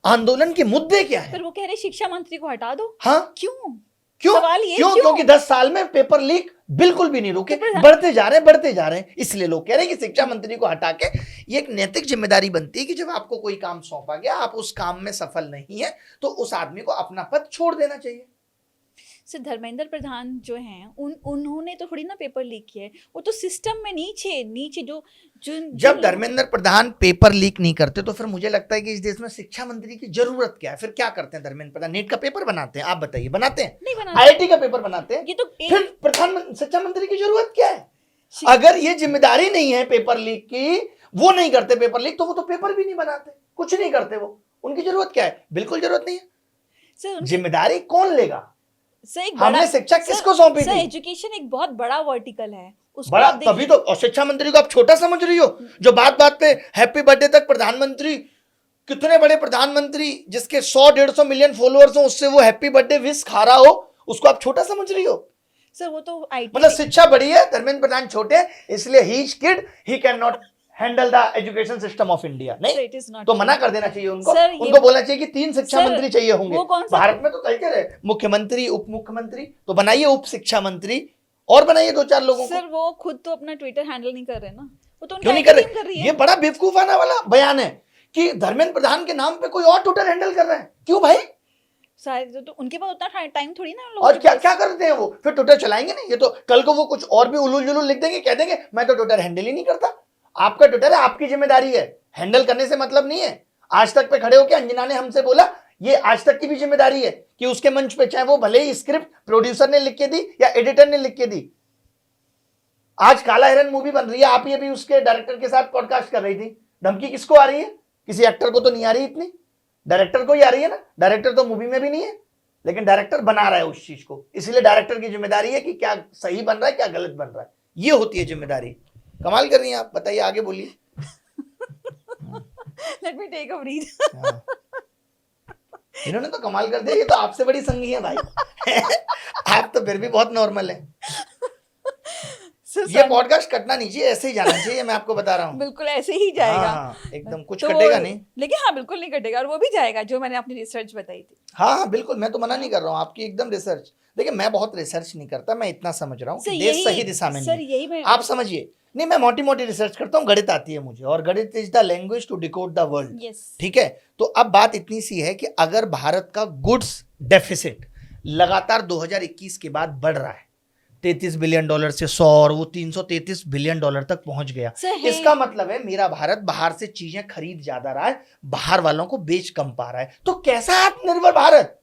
आंदोलन के मुद्दे क्या है? पर वो कह रहे शिक्षा मंत्री को हटा दो। हाँ, क्यों? क्यों? सवाल ये क्यों? क्योंकि 10 साल में पेपर लीक बिल्कुल भी नहीं रुके, बढ़ते जा रहे हैं। इसलिए लोग कह रहे हैं कि शिक्षा मंत्री को हटा के ये एक नैतिक जिम्मेदारी बनती है कि जब आपको कोई काम सौंपा गया, आप उस काम में सफल नहीं है तो उस आदमी को अपना पद छोड़ देना चाहिए। सर धर्मेंद्र प्रधान जो हैं उन्होंने तो थोड़ी ना पेपर लीक किया है। वो तो सिस्टम में नीचे जो जब धर्मेंद्र प्रधान पेपर लीक नहीं करते तो फिर मुझे लगता है कि इस देश में शिक्षा मंत्री की जरूरत क्या है? फिर क्या करते हैं धर्मेंद्र प्रधान? नीट का पेपर बनाते हैं? आप बताइए, बनाते हैं? नहीं बनाते। आईआईटी का पेपर बनाते हैं? ये तो फिर प्रधान शिक्षा मंत्री की जरूरत क्या है? अगर ये जिम्मेदारी नहीं है पेपर लीक की, वो नहीं करते पेपर लीक, तो वो तो पेपर भी नहीं बनाते, कुछ नहीं करते। वो उनकी जरूरत क्या है? बिल्कुल जरूरत नहीं है। जिम्मेदारी कौन लेगा? हमने शिक्षा किसको सौंपी थी? एजुकेशन एक बहुत बड़ा वर्टिकल है, बड़ा तभी तो। और शिक्षा मंत्री को आप छोटा समझ रही हो, जो बात बात पे हैप्पी बर्थडे तक प्रधानमंत्री, कितने बड़े प्रधानमंत्री जिसके 100-150 मिलियन फॉलोअर्स हो, उससे वो हैप्पी बर्थडे विश खा रहा हो, उसको आप छोटा समझ रही हो? सर वो तो मतलब शिक्षा बड़ी है, धर्मेंद्र प्रधान छोटे हैं, इसलिए he is kid, he can not handle the education system of India. नहीं तो मना कर देना चाहिए उनको। उनको बोलना चाहिए कि 3 शिक्षा मंत्री चाहिए होंगे। भारत में तो कल्चर है मुख्यमंत्री, उप मुख्यमंत्री, तो बनाइए उप शिक्षा मंत्री और बनाइए 2-4 लोगों को। सर वो खुद तो अपना ट्विटर हैंडल नहीं कर रहे ना, वो तो क्यों नहीं कर रहे? ये बड़ा बेवकूफाना वाला बयान है कि धर्मेंद्र प्रधान के नाम पे कोई और ट्विटर हैंडल कर रहा है। क्यों भाई? तो उनके पास उतना टाइम थोड़ी ना। और क्या क्या करते हैं वो? फिर ट्विटर चलाएंगे नहीं? ये तो कल को वो कुछ और भी उलूल जुलूल लिख देंगे, कह देंगे मैं तो ट्विटर हैंडल ही नहीं करता। आपका ट्विटर है, आपकी जिम्मेदारी है, हैंडल करने से मतलब नहीं है। आज तक पे खड़े होकर अंजना ने हमसे बोला, ये आज तक की भी जिम्मेदारी है कि उसके मंच पे, चाहे वो भले ही स्क्रिप्ट प्रोड्यूसर ने लिख के दी या एडिटर ने लिख के दी। आज काला हिरन मूवी बन रही है, आप ये भी उसके डायरेक्टर के साथ पॉडकास्ट कर रही थी। धमकी किसको आ रही है? किसी एक्टर को तो नहीं आ रही इतनी, डायरेक्टर को ही आ रही है ना। डायरेक्टर तो मूवी में भी नहीं है, लेकिन डायरेक्टर बना रहा है उस चीज को, इसलिए डायरेक्टर की जिम्मेदारी है कि क्या सही बन रहा है, क्या गलत बन रहा है। ये होती है जिम्मेदारी। कमाल कर रही हैं आप, बताइए, आगे बोलिए। Let me take a breath. इन्होंने तो कमाल कर दिया, ये तो आपसे बड़ी संगी है भाई। आप तो फिर भी बहुत नॉर्मल है। ये पॉडकास्ट कटना नहीं चाहिए, ऐसे ही जाना चाहिए, मैं आपको बता रहा हूँ। बिल्कुल ऐसे ही जाएगा। हाँ, एकदम कुछ कटेगा नहीं। लेकिन हाँ बिल्कुल नहीं कटेगा, और वो भी जाएगा जो मैंने अपनी रिसर्च बताई थी। हाँ बिल्कुल, मैं तो मना नहीं कर रहा हूँ आपकी एकदम रिसर्च। देखिए मैं बहुत रिसर्च नहीं करता, मैं इतना समझ रहा हूँ कि देश सही दिशा में नहीं है। आप समझिए, नहीं मैं मोटी मोटी रिसर्च करता हूँ, गणित आती है मुझे, और गणित is the language to decode the world. ठीक है, तो अब बात इतनी सी है कि अगर भारत का गुड्स डेफिसिट लगातार 2021 के बाद बढ़ रहा है, $33 बिलियन से 100 और वो $333 बिलियन तक पहुंच गया, इसका मतलब है मेरा भारत बाहर से चीजें खरीद ज्यादा रहा है, बाहर वालों को बेच कम पा रहा है। तो कैसा आत्मनिर्भर भारत?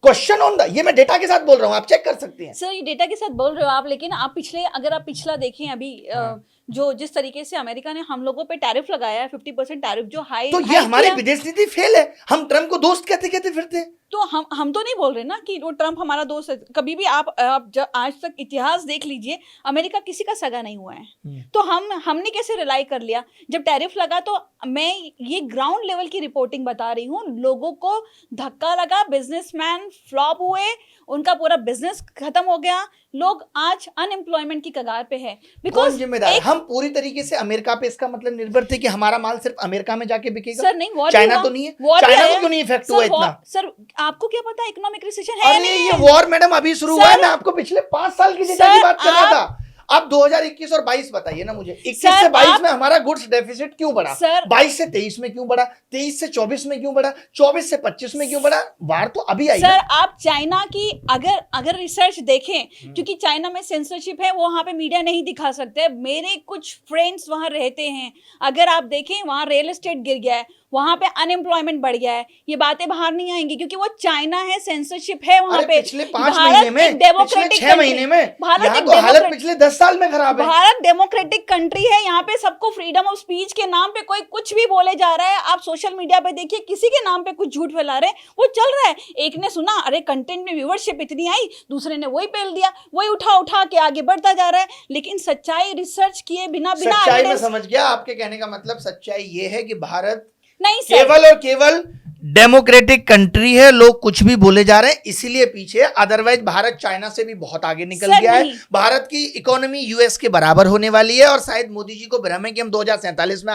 क्वेश्चन ऑन द, ये मैं डेटा के साथ बोल रहा हूँ, आप चेक कर सकते हैं। सर ये डेटा के साथ बोल रहे हो आप, लेकिन आप अगर आप पिछला देखें अभी जो जिस तरीके से अमेरिका ने हम लोगों पे टैरिफ लगाया है, 50% टैरिफ जो हाई, तो ये हमारी विदेश नीति फेल है। हम ट्रम्प को दोस्त कहते कहते फिरते हैं। तो हम तो नहीं बोल रहे ना कि वो ट्रम्प हमारा दोस्त है। कभी भी आप जब आज तक इतिहास देख लीजिए, अमेरिका किसी का सगा नहीं हुआ है। तो हमने कैसे रिलाई कर लिया? जब टैरिफ लगा तो मैं ये ग्राउंड लेवल की रिपोर्टिंग बता रही हूँ, लोगों को धक्का लगा, बिजनेसमैन फ्लॉप हुए, उनका पूरा बिजनेस खत्म हो गया, लोग आज अनएम्प्लॉयमेंट की कगार पे है। कौन जिम्मेदार है? हम पूरी तरीके से अमेरिका पे इसका मतलब निर्भर थे कि हमारा माल सिर्फ अमेरिका में जाके बिकेगा। सर नहीं, वॉर चाइना तो नहीं है, चाइना को क्यों नहीं इफेक्ट हुआ इतना? सर आपको क्या पता इकोनॉमिक रिसेशन है अरे नहीं ये है? वॉर मैडम अभी शुरू हुआ है, मैं आपको पिछले 5 साल की डेटा की बात कर रहा था। आप 2021 और 22 बताइए ना मुझे। 21 से 22 में हमारा गुड्स डेफिसिट क्यों बढ़ा? 22 से 23 में क्यों बढ़ा? 23 से 24 में क्यों बढ़ा? 24 से 25 में क्यों बढ़ा? वार तो अभी आई। सर आप चाइना की अगर रिसर्च देखें, क्योंकि चाइना में सेंसरशिप है, वो वहां पे मीडिया नहीं दिखा सकते। मेरे कुछ फ्रेंड्स वहां रहते हैं, अगर आप देखें वहां रियल एस्टेट गिर गया है, वहां पे अनएम्प्लॉयमेंट बढ़ गया है। ये बातें बाहर नहीं आएंगी क्योंकि वो चाइना है, सेंसरशिप है वहां पे। पिछले 5 महीने में, पिछले 6 महीने में, यहाँ तो हालत पिछले 10 साल में खराब है। भारत डेमोक्रेटिक कंट्री है, यहाँ पे सबको फ्रीडम ऑफ स्पीच के नाम पे कोई कुछ भी बोले जा रहा है। आप सोशल मीडिया पे देखिए, किसी के नाम पे कुछ झूठ फैला रहे हैं, वो चल रहा है। एक ने सुना, अरे कंटेंट में व्यूअरशिप इतनी आई, दूसरे ने वही पेल दिया, वही उठा के आगे बढ़ता जा रहा है। लेकिन सच्चाई रिसर्च किए बिना सच्चाई में समझ गया। आपके कहने का मतलब सच्चाई ये है कि भारत नहीं केवल और केवल डेमोक्रेटिक कंट्री है, लोग कुछ भी बोले जा रहे हैं इसीलिए पीछे। अदरवाइज भारत चाइना से भी बहुत आगे निकल गया है। भारत की इकोनॉमी यूएस के बराबर होने वाली है और शायद मोदी जी को भ्रम है कि हम 2047 में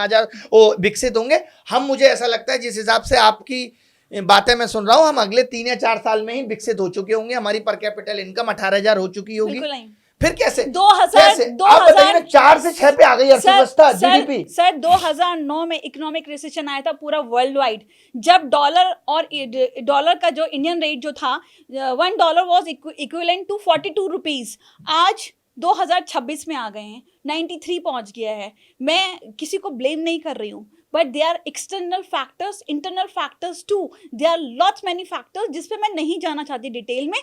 विकसित होंगे। मुझे ऐसा लगता है जिस हिसाब से आपकी बातें मैं सुन रहा हूं, हम अगले 3 या 4 साल में ही विकसित हो चुके होंगे। हमारी पर कैपिटल इनकम 18,000 हो चुकी होगी। फिर कैसे? 4 से 6 पे आ गई अर्थव्यवस्था, जीडीपी। सर 2009 में इकोनॉमिक रिसेशन आया था पूरा वर्ल्ड वाइड, जब डॉलर का जो इंडियन रेट जो था, $1 वाज इक्विवेलेंट टू 42 रुपीज। आज 2026 में आ गए हैं, 93 पहुंच गया है। मैं किसी को ब्लेम नहीं कर रही हूँ, but they are external factors, internal factors too. They are lots many factors जिसपे मैं नहीं जाना चाहती डिटेल में।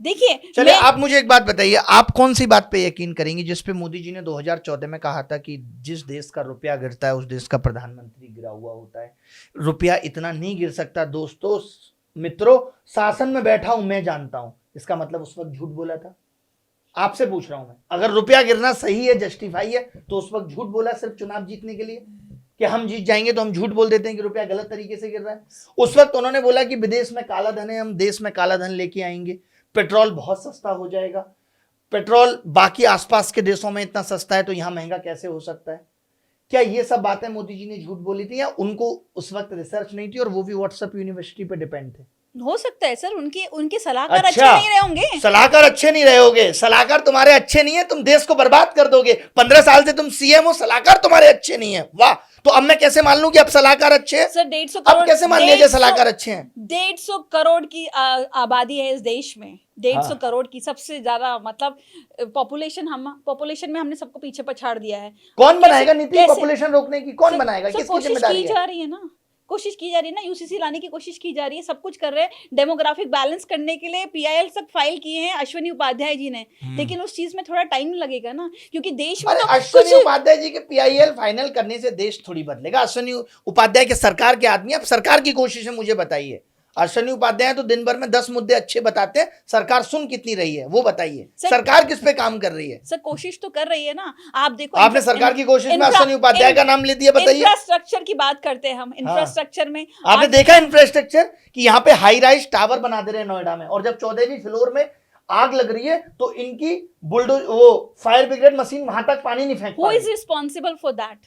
देखिए, चलिए आप मुझे एक बात बताइए, आप कौन सी बात पे यकीन करेंगी जिसपे मोदी जी ने 2014 में कहा था कि जिस देश का रुपया गिरता है उस देश का प्रधानमंत्री गिरा हुआ होता है। रुपया इतना नहीं गिर सकता। दोस्तों, मित्रों, शासन में बैठा हूं, मैं जानता हूं। इसका मतलब उस वक्त झूठ बोला था। आपसे पूछ रहा हूं मैं, अगर रुपया गिरना सही है, जस्टिफाई है, तो उस वक्त झूठ बोला सिर्फ चुनाव जीतने के लिए कि हम जीत जाएंगे, तो हम झूठ बोल देते हैं कि रुपया गलत तरीके से गिर रहा है। उस वक्त उन्होंने बोला कि विदेश में काला धन है, हम देश में काला धन लेके आएंगे, पेट्रोल बहुत सस्ता हो जाएगा। पेट्रोल बाकी आसपास के देशों में इतना सस्ता है तो यहां महंगा कैसे हो सकता है? क्या ये सब बातें मोदी जी ने झूठ बोली थी या उनको उस वक्त रिसर्च नहीं थी और वो भी व्हाट्सएप यूनिवर्सिटी पे डिपेंड थे? हो सकता है सर, उनके सलाहकार अच्छे नहीं रहे होंगे। सलाहकार अच्छे नहीं रहे होंगे। सलाहकार तुम्हारे अच्छे नहीं है, तुम देश को बर्बाद कर दोगे। 15 साल से तुम सीएम हो, सलाहकार तुम्हारे अच्छे नहीं है। वाह, तो अब मैं कैसे मान लूं कि अब सलाहकार अच्छे हैं? सर 150 करोड़, अब कैसे मान लिया सलाहकार अच्छे हैं? 150 करोड़ की आबादी है इस देश में, 150 करोड़ की, सबसे ज्यादा मतलब पॉपुलेशन में हमने सबको पीछे पछाड़ दिया है। कौन बनाएगा नीति पॉपुलेशन रोकने की? कौन बनाएगा? किसकी जिम्मेदारी जा रही है ना, कोशिश की जा रही है ना, यूसीसी लाने की कोशिश की जा रही है, सब कुछ कर रहे हैं डेमोग्राफिक बैलेंस करने के लिए। पीआईएल तक फाइल किए हैं अश्विनी उपाध्याय जी ने, लेकिन उस चीज में थोड़ा टाइम लगेगा ना, क्योंकि देश में तो अश्विनी उपाध्याय जी के पीआईएल फाइनल करने से देश थोड़ी बदलेगा। अश्विनी उपाध्याय के सरकार के आदमी, अब सरकार की कोशिश है, मुझे बताइए। अश्विनी उपाध्याय तो दिन भर में 10 मुद्दे अच्छे बताते हैं, सरकार सुन कितनी रही है वो बताइए। सरकार किस पे काम कर रही है? सर कोशिश तो कर रही है ना। आप देखो, आपने सरकार की कोशिश में अश्विनी उपाध्याय का नाम ले दिया, बताइए। इंफ्रास्ट्रक्चर की बात करते हैं हम, इंफ्रास्ट्रक्चर में आपने देखा इंफ्रास्ट्रक्चर कि यहाँ पे हाई राइज टावर बना दे रहे हैं नोएडा में, और जब 14वीं फ्लोर में आग लग रही है तो इनकी बुलडोज वो फायर ब्रिगेड मशीन वहां तक पानी नहीं फेंक Who is responsible for that?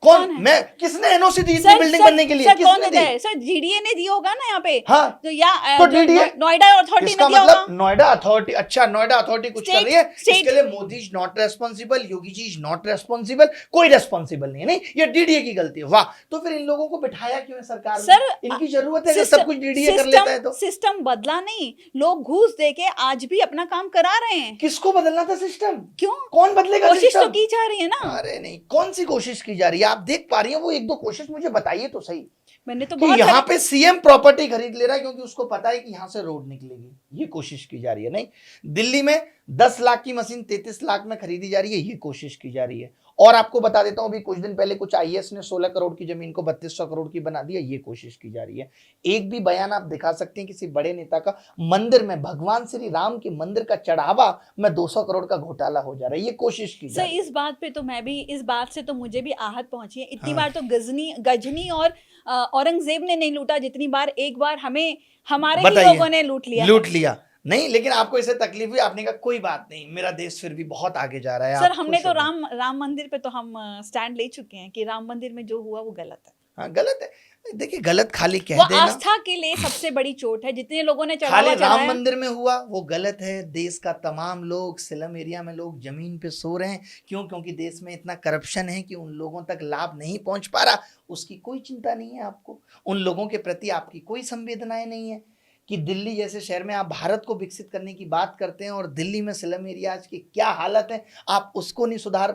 कौन? मैं किसने एनओसी दी थी बिल्डिंग बनने के लिए? सर कौन देता है? सर जीडीए ने दिया होगा ना यहाँ पे। हाँ, तो या तो डीडीए नोएडा अथॉरिटी ने दिया होगा। नोएडा अथॉरिटी, अच्छा नोएडा अथॉरिटी कुछ कर रही है इसके लिए। Modi is not responsible, Yogi ji is not responsible, कोई रेस्पॉन्सिबल नहीं है। नहीं, ये डीडीए की गलती है। वाह, तो फिर इन लोगों को बिठाया क्यों है सरकार ने? सर इनकी जरूरत है, सब कुछ डीडीए कर लेता है तो। सिस्टम बदला नहीं, लोग घूस दे के आज भी अपना काम करा रहे हैं। किसको बदलना था सिस्टम? क्यों? कौन बदलेगा? कोशिश तो की जा रही है ना। अरे नहीं, कौन सी कोशिश की जा रही है? आप देख पा रही हैं वो 1-2 कोशिश मुझे बताइए तो सही। मैंने तो बहुत यहाँ पे सीएम प्रॉपर्टी खरीद ले रहा है क्योंकि उसको पता है कि यहाँ से रोड निकलेगी, ये कोशिश की जा रही है। नहीं, दिल्ली में 10 लाख की मशीन 33 लाख में खरीदी जा रही है, ये कोशिश की जा रही है। और आपको बता देता हूं, अभी कुछ दिन पहले कुछ आईएएस ने 16 करोड़ की जमीन को 3200 करोड़ की बना दिया, ये कोशिश की जा रही है। एक भी बयान आप दिखा सकते हैं किसी बड़े नेता का, मंदिर में भगवान श्री राम के मंदिर का चढ़ावा में 200 करोड़ का घोटाला हो जा रहा है, ये कोशिश की जा सर रही है। इस बात पे तो मैं भी, इस बात से तो मुझे भी आहत पहुंची है। इतनी हाँ। बार तो गजनी और औरंगजेब ने नहीं लूटा जितनी बार एक बार हमें हमारे ही बताइए। लोगों ने लूट लिया। लूट लिया नहीं, लेकिन आपको इससे तकलीफ हुई, आपने कहा कोई बात नहीं, मेरा देश फिर भी बहुत आगे जा रहा है। सर आप हमने खुश तो हो गए। राम मंदिर पे तो हम स्टैंड ले चुके हैं कि राम मंदिर में जो हुआ वो गलत है। हाँ गलत है, देखिए गलत खाली कह वो देना, आस्था के लिए सबसे बड़ी चोट है। जितने लोगों ने खाली चढ़ावा राम चढ़ाया, मंदिर में हुआ वो गलत है। देश का तमाम लोग, स्लम एरिया में लोग जमीन पे सो रहे हैं, क्यों? क्योंकि देश में इतना करप्शन है कि उन लोगों तक लाभ नहीं पहुंच पा रहा, उसकी कोई चिंता नहीं है आपको। उन लोगों के प्रति आपकी कोई संवेदनाएं नहीं है कि दिल्ली जैसे शहर में आप भारत को विकसित करने की बात करते हैं और दिल्ली में स्लम एरियाज की क्या हालत है, आप उसको नहीं सुधार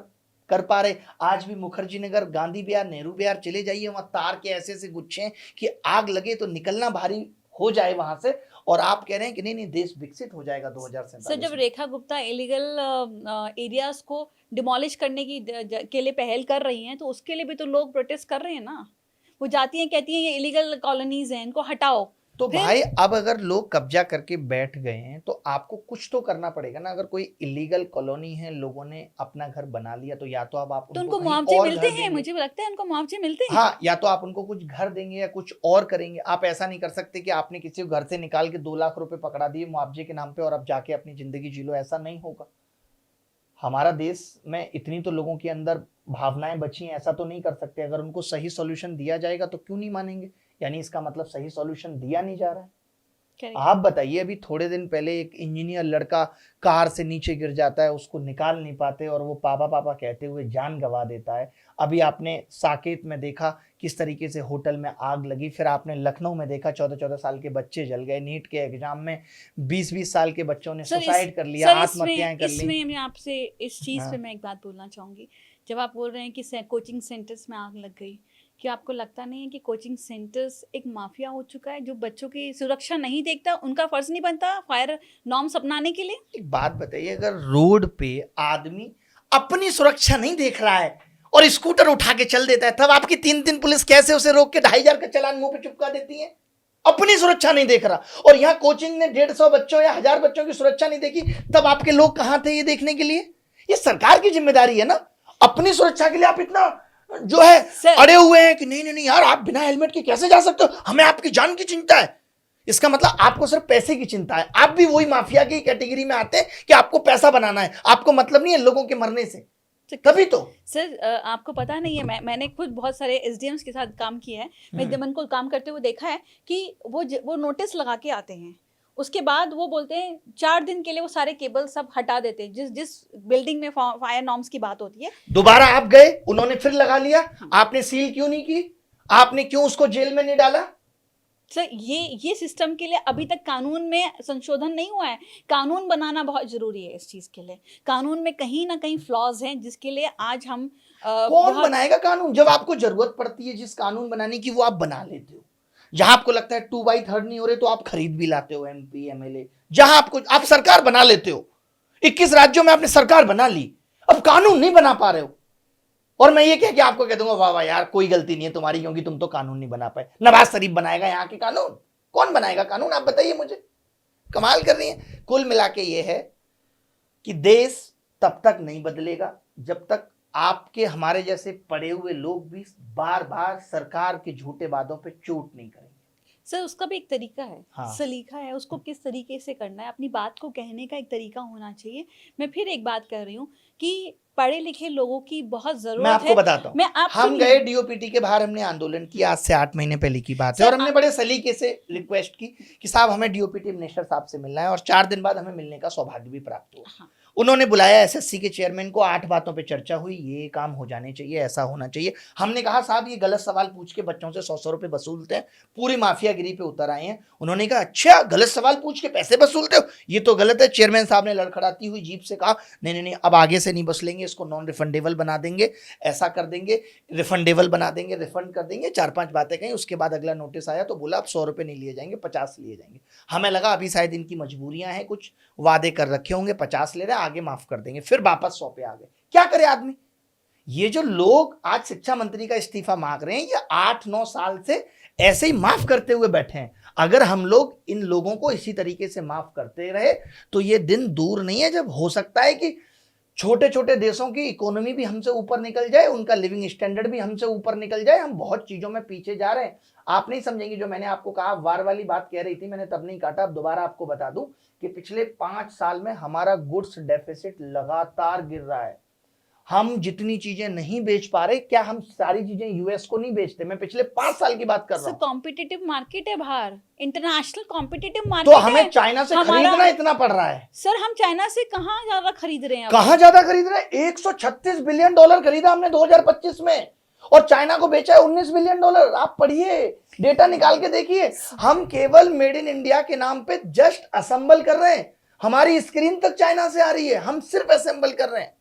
कर पा रहे। आज भी मुखर्जी नगर, गांधी विहार, नेहरू विहार चले जाइए, वहां तार के ऐसे ऐसे गुच्छे हैं कि आग लगे तो निकलना भारी हो जाए वहां से, और आप कह रहे हैं कि नहीं नहीं देश विकसित हो जाएगा 2047 सर जब रेखा गुप्ता इलीगल एरियाज को डिमोलिश करने के लिए पहल कर रही हैं, तो उसके लिए भी तो लोग प्रोटेस्ट कर रहे हैं ना। वो जाती हैं, कहती हैं ये इलीगल कॉलोनीज हैं, इनको हटाओ। तो फिर- भाई अब अगर लोग कब्जा करके बैठ गए हैं तो आपको कुछ तो करना पड़ेगा ना। अगर कोई इलीगल कॉलोनी है, लोगों ने अपना घर बना लिया, तो या तो अब आप तो उनको उनको कहीं मुआवजे और मिलते घर हैं, देंगे। मुझे लगता है उनको मुआवजे मिलते हैं। हाँ, या तो आप उनको कुछ घर देंगे या कुछ और करेंगे। आप ऐसा नहीं कर सकते कि आपने किसी को घर से निकाल के 2 लाख रुपए पकड़ा दिए मुआवजे के नाम पे और अब जाके अपनी जिंदगी जी लो, ऐसा नहीं होगा। हमारा देश में इतनी तो लोगों के अंदर भावनाएं बची हैं, ऐसा तो नहीं कर सकते। अगर उनको सही सॉल्यूशन दिया जाएगा तो क्यों नहीं मानेंगे? यानी इसका मतलब सही सॉल्यूशन दिया नहीं जा रहा है। Correct. आप बताइए, अभी थोड़े दिन पहले एक इंजीनियर लड़का कार से नीचे गिर जाता है, उसको निकाल नहीं पाते और वो पापा पापा कहते हुए जान गंवा देता है। अभी आपने साकेत में देखा किस तरीके से होटल में आग लगी, फिर आपने लखनऊ में देखा 14-14 साल के बच्चे जल गए। नीट के एग्जाम में 20-20 साल के बच्चों ने सुसाइड कर लिया, आत्महत्याएं कर ली। इसमें मैं आपसे इस चीज हाँ। पे मैं एक बात बोलना चाहूंगी। जब आप बोल रहे हैं कि कोचिंग सेंटर्स में आग लग गई, क्या आपको लगता नहीं है कि कोचिंग सेंटर्स एक माफिया हो चुका है जो बच्चों की सुरक्षा नहीं देखता? उनका फर्ज नहीं बनता फायर नॉर्म्स अपनाने के लिए? एक बात बताइए, अगर रोड पे आदमी अपनी सुरक्षा नहीं देख रहा है और स्कूटर उठा के चल देता है, तब आपकी 3 पुलिस कैसे उसे रोक के 2,500 का चालान मुंह पे चिपका देती है? अपनी सुरक्षा नहीं देख रहा। और यहाँ कोचिंग ने 150 बच्चों या 1000 बच्चों की सुरक्षा नहीं देखी, तब आपके लोग कहाँ थे ये देखने के लिए? ये सरकार की जिम्मेदारी है ना। अपनी सुरक्षा के लिए आप इतना जो है अड़े हुए हैं कि नहीं नहीं नहीं यार, आप बिना हेलमेट के कैसे जा सकते हो, हमें आपकी जान की चिंता है। इसका मतलब आपको सिर्फ पैसे की चिंता है। आप भी वही माफिया की कैटेगरी में आते हैं कि आपको पैसा बनाना है, आपको मतलब नहीं है लोगों के मरने से। तभी तो सर आपको पता नहीं है, मैंने खुद बहुत सारे एसडीएम्स के साथ काम किया है। मैं जब उनको काम करते हुए देखा है कि वो नोटिस लगा के आते हैं, उसके बाद वो बोलते हैं 4 दिन के लिए वो सारे केबल सब हटा देते हैं। जिस बिल्डिंग में फायर नॉर्म्स की बात होती है, दोबारा आप गए, उन्होंने फिर लगा लिया। आपने सील क्यों नहीं की? आपने क्यों उसको जेल में नहीं डाला? सर ये सिस्टम के लिए अभी तक कानून में संशोधन नहीं हुआ है। कानून बनाना बहुत जरूरी है इस चीज के लिए। कानून में कहीं ना कहीं फ्लॉज हैं जिसके लिए आज हम कौन बनाएगा कानून? जब आपको जरूरत पड़ती है जिस कानून बनाने की, वो आप बना लेते हो। जहां आपको लगता है 2/3 नहीं हो रहे तो आप खरीद भी लाते हो एमपी एमएलए। जहां आपको, आप सरकार बना लेते हो। 21 राज्यों में आपने सरकार बना ली, अब कानून नहीं बना पा रहे हो। और मैं ये कह के आपको कह दूंगा वाह वाह यार, कोई गलती नहीं है तुम्हारी, क्योंकि तुम तो कानून नहीं बना पाए। नवाज शरीफ बनाएगा यहाँ के कानून? कौन बनाएगा कानून? आप बताइए मुझे। कमाल कर रही है। कुल मिला के ये है कि देश तब तक नहीं बदलेगा जब तक आपके हमारे जैसे पड़े हुए लोग भी बार बार सरकार के झूठे वादों पे चोट नहीं करेंगे। सर उसका भी एक तरीका है, हाँ। सलीका है, उसको किस तरीके से करना है, अपनी बात को कहने का एक तरीका होना चाहिए। मैं फिर एक बात कर रही हूँ कि पढ़े लिखे लोगों की बहुत जरूरत है। मैं आपको बताता हूँ, हम सुनिए। गए डीओपीटी के बाहर, हमने आंदोलन किया, आज से 8 महीने पहले की बात है, और हमने बड़े सलीके से रिक्वेस्ट की कि साहब हमें डीओपीटी मिनिस्टर साहब से मिलना है, और 4 दिन बाद हमें मिलने का सौभाग्य भी प्राप्त हुआ। हाँ। उन्होंने बुलाया एसएससी के चेयरमैन को, 8 बातों पे चर्चा हुई, ये काम हो जाने चाहिए, ऐसा होना चाहिए। हमने कहा साहब ये गलत सवाल पूछ के बच्चों से 100-100 रुपए वसूलते हैं, पूरी माफियागिरी पे उतर आए हैं। उन्होंने कहा अच्छा गलत सवाल पूछ के पैसे वसूलते हो, ये तो गलत है। चेयरमैन साहब ने लड़खड़ाती हुई जीप से कहा नहीं नहीं नहीं, अब आगे से नहीं वसूलेंगे, इसको नॉन रिफंडेबल बना देंगे, ऐसा कर देंगे, रिफंडेबल बना देंगे, रिफंड कर देंगे। 4-5 बातें कहीं, उसके बाद अगला नोटिस आया तो बोला अब 100 रुपए नहीं लिए जाएंगे, 50 लिए जाएंगे। हमें लगा अभी शायद इनकी मजबूरियां हैं, कुछ वादे कर रखे होंगे, 50 ले रहे हैं, आगे माफ कर देंगे। फिर वापस 100 पे आ गए। क्या करे आदमी? ये जो लोग आज शिक्षा मंत्री का इस्तीफा मांग रहे हैं, ये 8-9 साल से ऐसे ही माफ करते हुए बैठे हैं। अगर हम लोग इन लोगों को इसी तरीके से माफ करते रहे तो ये दिन दूर नहीं है जब हो सकता है कि छोटे छोटे देशों की इकोनॉमी भी हमसे ऊपर निकल जाए, उनका लिविंग स्टैंडर्ड भी हमसे ऊपर निकल जाए। हम बहुत चीजों में पीछे जा रहे हैं। आप नहीं समझेंगे जो मैंने आपको कहा, वार वाली बात कह रही थी, मैंने तब नहीं काटा। अब दोबारा आपको बता दूं कि पिछले 5 साल में हमारा गुड्स डेफिसिट लगातार गिर रहा है। हम जितनी चीजें नहीं बेच पा रहे, क्या हम सारी चीजें यूएस को नहीं बेचते? मैं पिछले 5 साल की बात कर रहा सर हूँ। कॉम्पिटिटिव मार्केट है बाहर, इंटरनेशनल कॉम्पिटिटिव तो मार्केट हमें है। चाइना से हमारा- खरीदना इतना पड़ रहा है। सर हम चाइना से कहाँ ज्यादा खरीद रहे हैं अब? कहां ज्यादा खरीद रहे हैं? $136 बिलियन खरीदा हमने 2025 में, और चाइना को बेचा है $19 बिलियन। आप पढ़िए, डेटा निकाल के देखिए। हम केवल मेड इन इंडिया के नाम पे जस्ट असेंबल कर रहे हैं। हमारी स्क्रीन तक चाइना से आ रही है, हम सिर्फ असेंबल कर रहे हैं।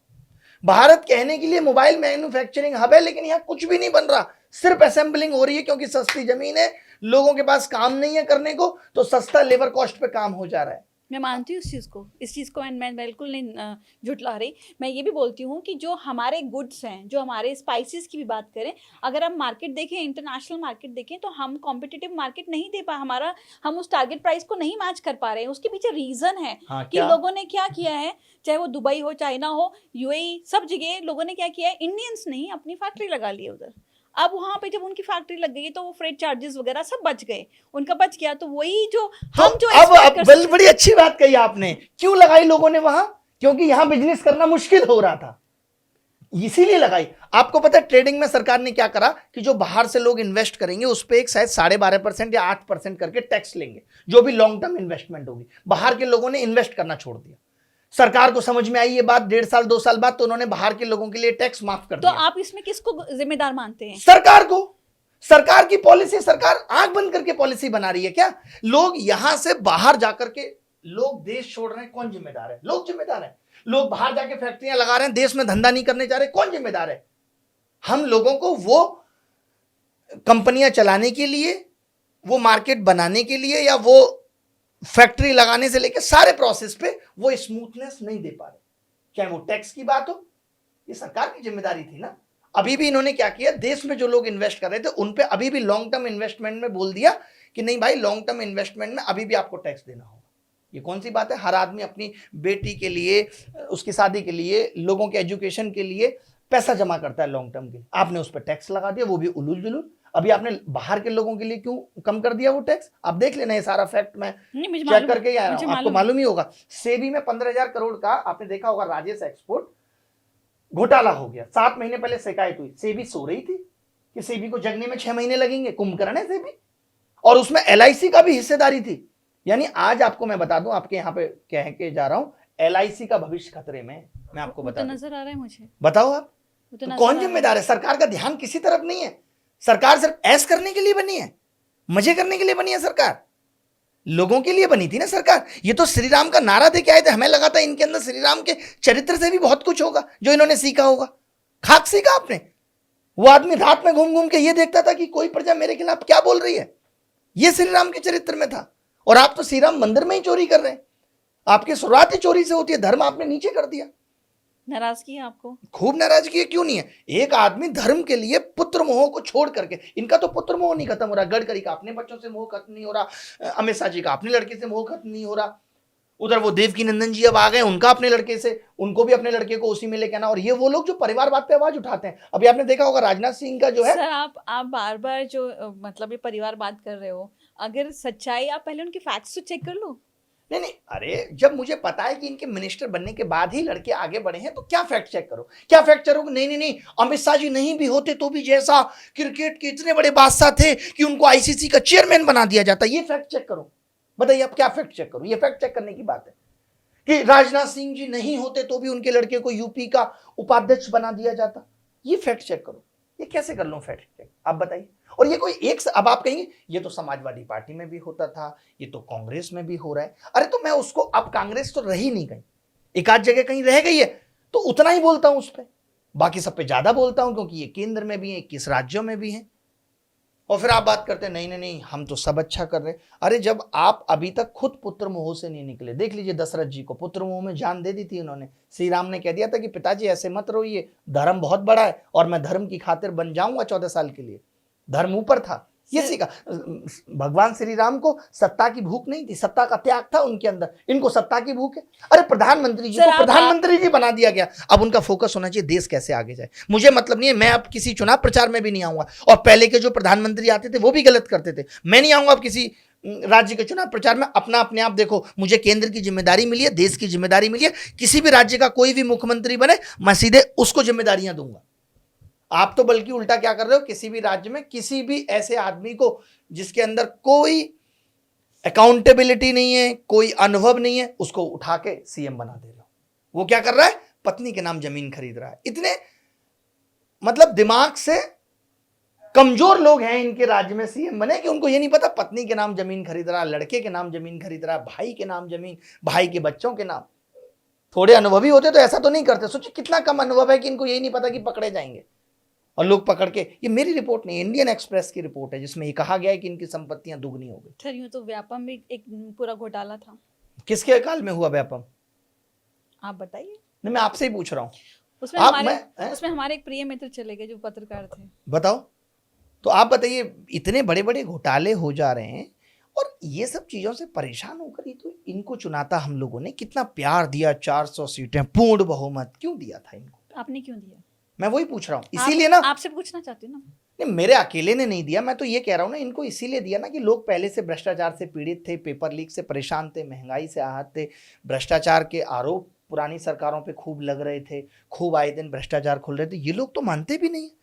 भारत कहने के लिए मोबाइल मैन्युफैक्चरिंग हब है, लेकिन यहां कुछ भी नहीं बन रहा, सिर्फ असेंबलिंग हो रही है। क्योंकि सस्ती जमीन है, लोगों के पास काम नहीं है करने को, तो सस्ता लेबर कॉस्ट पे काम हो जा रहा है। मैं मानती हूँ इस चीज़ को मैं बिल्कुल नहीं झुठला रही। मैं ये भी बोलती हूँ कि जो हमारे गुड्स हैं, जो हमारे स्पाइसेस की भी बात करें, अगर हम मार्केट देखें, इंटरनेशनल मार्केट देखें, तो हम कॉम्पिटिटिव मार्केट नहीं दे पा, हम उस टारगेट प्राइस को नहीं मैच कर पा रहे हैं। उसके पीछे रीज़न है कि लोगों ने क्या किया है, चाहे वो दुबई हो, चाइना हो, यूएई, सब जगह लोगों ने क्या किया है, इंडियंस नहीं अपनी फैक्ट्री लगा ली है उधर। अब वहां पे जब उनकी फैक्ट्री लग गई तो वो फ्रेट चार्जेस वगैरह सब बच गए, उनका बच गया। तो वही जो हम जो अब बड़ी अच्छी बात कही आपने। क्यों लगाई लोगों ने वहां? क्योंकि यहां बिजनेस करना मुश्किल हो रहा था, इसीलिए लगाई। आपको पता है ट्रेडिंग में सरकार ने क्या करा कि जो बाहर से लोग इन्वेस्ट करेंगे उस पर एक शायद 12.5% या 8% करके टैक्स लेंगे, जो भी लॉन्ग टर्म इन्वेस्टमेंट होगी। बाहर के लोगों ने इन्वेस्ट करना छोड़ दिया। सरकार को समझ में आई ये बात 1.5 साल 2 साल बाद, तो उन्होंने बाहर के लोगों के लिए टैक्स माफ कर दिया। तो आप इसमें किसको जिम्मेदार मानते हैं? सरकार को। सरकार की पॉलिसी, सरकार आंख बंद करके पॉलिसी बना रही है क्या? लोग यहां से बाहर जाकर के लोग देश छोड़ रहे हैं, कौन जिम्मेदार है? लोग जिम्मेदार है। लोग बाहर जाके फैक्ट्रियां लगा रहे हैं, देश में धंधा नहीं करने जा रहे, कौन जिम्मेदार है? हम लोगों को वो कंपनियां चलाने के लिए, वो मार्केट बनाने के लिए, या वो फैक्ट्री लगाने से लेकर सारे प्रोसेस पे वो स्मूथनेस नहीं दे पा रहे। चाहे वो टैक्स की बात हो, ये सरकार की जिम्मेदारी थी ना। अभी भी इन्होंने क्या किया, देश में जो लोग इन्वेस्ट कर रहे थे उन पे अभी भी लॉन्ग टर्म इन्वेस्टमेंट में बोल दिया कि नहीं भाई, लॉन्ग टर्म इन्वेस्टमेंट में अभी भी आपको टैक्स देना होगा। ये कौन सी बात है? हर आदमी अपनी बेटी के लिए, उसकी शादी के लिए, लोगों के एजुकेशन के लिए पैसा जमा करता है लॉन्ग टर्म के लिए। आपने उस पर टैक्स लगा दिया, वो भी उलूल जुलूल। अभी आपने बाहर के लोगों के लिए क्यों कम कर दिया वो टैक्स? आप देख लेना, ये सारा फैक्ट मैं चेक करके आया हूं, आपको मालूम ही होगा। सेबी में 15,000 करोड़ का, आपने देखा होगा, राजेश एक्सपोर्ट घोटाला हो गया। 7 महीने पहले शिकायत हुई, सेबी सो रही थी कि सेबी को जगने में 6 महीने लगेंगे, कुंभकर्ण है सेबी, और उसमें एलआईसी का भी हिस्सेदारी थी। यानी आज आपको मैं बता दूं, आपके यहाँ पे कह के जा रहा हूं, एलआईसी का भविष्य खतरे में। मैं आपको बता दूं, नजर आ रहा है मुझे। बताओ आप, तो कौन जिम्मेदार है? सरकार का ध्यान किसी तरफ नहीं है। सरकार सिर्फ ऐश करने के लिए बनी है, मजे करने के लिए बनी है सरकार, लोगों के लिए बनी थी ना सरकार। ये तो श्री राम का नारा दे के आए थे, हमें लगा था इनके अंदर श्री राम के चरित्र से भी बहुत कुछ होगा जो इन्होंने सीखा होगा। खाक सीखा आपने? वो आदमी रात में घूम घूम के ये देखता था कि कोई प्रजा मेरे खिलाफ क्या बोल रही है, ये श्री राम के चरित्र में था। और आप तो श्री राम मंदिर में ही चोरी कर रहे हैं, आपकी शुरुआत ही चोरी से होती है। धर्म आपने नीचे कर दिया। नाराजगी है आपको? खूब नाराजगी है, क्यों नहीं है? एक आदमी धर्म के लिए पुत्र मोह को छोड़ करके, इनका तो पुत्र मोह नहीं खत्म हो रहा। गडकरी का अपने बच्चों से मोह खत्म नहीं हो रहा, अमित शाह जी का अपने लड़के से मोह खत्म नहीं हो रहा, उधर वो देवकी नंदन जी अब आ गए, उनका अपने लड़के से, उनको भी अपने लड़के को उसी में लेके आना। और ये वो लोग जो परिवारवाद पे आवाज उठाते हैं। अभी आपने देखा होगा राजनाथ सिंह का जो है, सर आप बार बार जो मतलब ये परिवारवाद कर रहे हो, अगर सच्चाई, आप पहले उनके फैक्ट्स तो चेक कर लो। नहीं, अरे जब मुझे पता है कि इनके मिनिस्टर बनने के बाद ही लड़के आगे बढ़े हैं, तो क्या फैक्ट चेक करो? क्या फैक्ट चेक करो? नहीं, अमित शाह जी नहीं भी होते तो भी जैसा क्रिकेट के इतने बड़े बादशाह थे कि उनको आईसीसी का चेयरमैन बना दिया जाता, ये फैक्ट चेक करो। बताइए आप क्या फैक्ट चेक करो? ये फैक्ट चेक करने की बात है कि राजनाथ सिंह जी नहीं होते तो भी उनके लड़के को यूपी का उपाध्यक्ष बना दिया जाता, ये फैक्ट चेक करो। ये कैसे कर लो फैक्ट चेक, आप बताइए? और ये कोई एक, अब आप कहेंगे ये तो समाजवादी पार्टी में भी होता था, ये तो कांग्रेस में भी हो रहा है। अरे तो मैं उसको, अब कांग्रेस तो रही नहीं गई, एक आध जगह कहीं रह गई है, तो उतना ही बोलता हूं उस पर, बाकी सब पे ज्यादा बोलता हूं क्योंकि ये केंद्र में भी है, 21 राज्यों में भी है। और फिर आप बात करते हैं नहीं नहीं नहीं हम तो सब अच्छा कर रहे हैं। अरे जब आप अभी तक खुद पुत्र मोह से नहीं निकले, देख लीजिए दशरथ जी को पुत्र मोह में जान दे दी थी उन्होंने। श्री राम ने कह दिया था कि पिताजी ऐसे मत रोइए, धर्म बहुत बड़ा है और मैं धर्म की खातिर बन जाऊंगा 14 साल के लिए। धर्म ऊपर था, ये सीखा। भगवान श्री राम को सत्ता की भूख नहीं थी, सत्ता का त्याग था उनके अंदर। इनको सत्ता की भूख है। अरे प्रधानमंत्री जी को प्रधानमंत्री जी बना दिया गया। अब उनका फोकस होना चाहिए देश कैसे आगे जाए। मुझे मतलब नहीं है, मैं अब किसी चुनाव प्रचार में भी नहीं आऊंगा। और पहले के जो प्रधानमंत्री आते थे वो भी गलत करते थे। मैं नहीं आऊंगा अब किसी राज्य के चुनाव प्रचार में। अपना अपने आप देखो, मुझे केंद्र की जिम्मेदारी मिली है, देश की जिम्मेदारी मिली है। किसी भी राज्य का कोई भी मुख्यमंत्री बने, मैं सीधे उसको जिम्मेदारियां दूंगा। आप तो बल्कि उल्टा क्या कर रहे हो, किसी भी राज्य में किसी भी ऐसे आदमी को जिसके अंदर कोई अकाउंटेबिलिटी नहीं है, कोई अनुभव नहीं है, उसको उठा के सीएम बना दे रहे हो। वो क्या कर रहा है, पत्नी के नाम जमीन खरीद रहा है। इतने मतलब दिमाग से कमजोर लोग हैं इनके राज्य में सीएम बने कि उनको ये नहीं पता पत्नी के नाम जमीन खरीद रहा है, लड़के के नाम जमीन खरीद रहा है, भाई के नाम जमीन, भाई के बच्चों के नाम। थोड़े अनुभवी होते तो ऐसा तो नहीं करते। सोचिए कितना कम अनुभव है कि इनको यही नहीं पता कि पकड़े जाएंगे और लोग पकड़ के। ये मेरी रिपोर्ट नहीं, इंडियन एक्सप्रेस की रिपोर्ट है जिसमें ये कहा गया है कि इनकी संपत्तियां दुगनी हो गई। सर यूं तो व्यापम भी एक पूरा घोटाला था। किसके काल में हुआ व्यापम, आप बताइए। नहीं मैं आपसे ही पूछ रहा हूं। उसमें आप हमारे एक प्रिय मित्र चले गए जो पत्रकार थे। बताओ तो आप बताइए, इतने बड़े बड़े घोटाले हो जा रहे हैं और ये सब चीजों से परेशान होकर ही तो इनको चुनाता हम लोगों ने। कितना प्यार दिया, 400 सीटें, पूर्ण बहुमत क्यों दिया था इनको? आपने क्यों दिया? मैं वही पूछ रहा हूँ, इसीलिए ना आपसे पूछना चाहती हूँ ना। नहीं, मेरे अकेले ने नहीं दिया। मैं तो ये कह रहा हूँ ना, इनको इसीलिए दिया ना कि लोग पहले से भ्रष्टाचार से पीड़ित थे, पेपर लीक से परेशान थे, महंगाई से आहत थे, भ्रष्टाचार के आरोप पुरानी सरकारों पे खूब लग रहे थे, खूब आए दिन भ्रष्टाचार खुल रहे थे। ये लोग तो मानते भी नहीं है।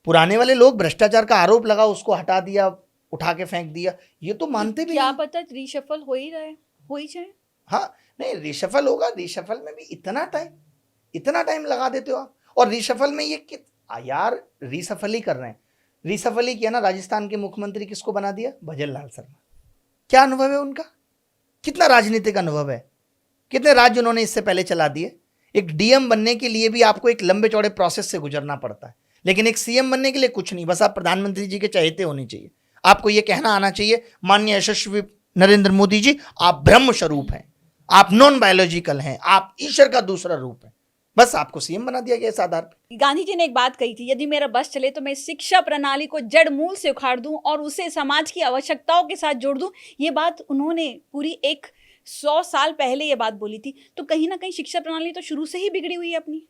पुराने वाले लोग भ्रष्टाचार का आरोप लगा, उसको हटा दिया, उठा के फेंक दिया। ये तो मानते भी क्या नहीं। पता रीशफल हो ही रहे, हो ही जाए। हाँ नहीं, रिशफल होगा। रिशफल में भी इतना टाइम लगा देते हो आप। और रिशफल में ये यार रिसफल ही कर रहे हैं। रिसफल ही किया ना, राजस्थान के मुख्यमंत्री किसको बना दिया? भजन लाल शर्मा। क्या अनुभव है उनका, कितना राजनीतिक अनुभव है, कितने राज्य उन्होंने इससे पहले चला दिए। एक डीएम बनने के लिए भी आपको एक लंबे चौड़े प्रोसेस से गुजरना पड़ता है, लेकिन एक सीएम बनने के लिए कुछ नहीं, बस आप प्रधानमंत्री जी के चहेते होने चाहिए। आपको ये कहना आना चाहिए, माननीय यशस्वी नरेंद्र मोदी जी, आप ब्रह्म स्वरूप हैं, आप नॉन बायोलॉजिकल हैं, आप ईश्वर का दूसरा रूप है। बस आपको सीएम बना दिया गया इस आधार पर। गांधी जी ने एक बात कही थी, यदि मेरा बस चले तो मैं शिक्षा प्रणाली को जड़ मूल से उखाड़ दूं और उसे समाज की आवश्यकताओं के साथ जोड़ दूं। ये बात उन्होंने पूरी 100 साल पहले ये बात बोली थी। तो कहीं ना कहीं शिक्षा प्रणाली तो शुरू से ही बिगड़ी हुई है अपनी।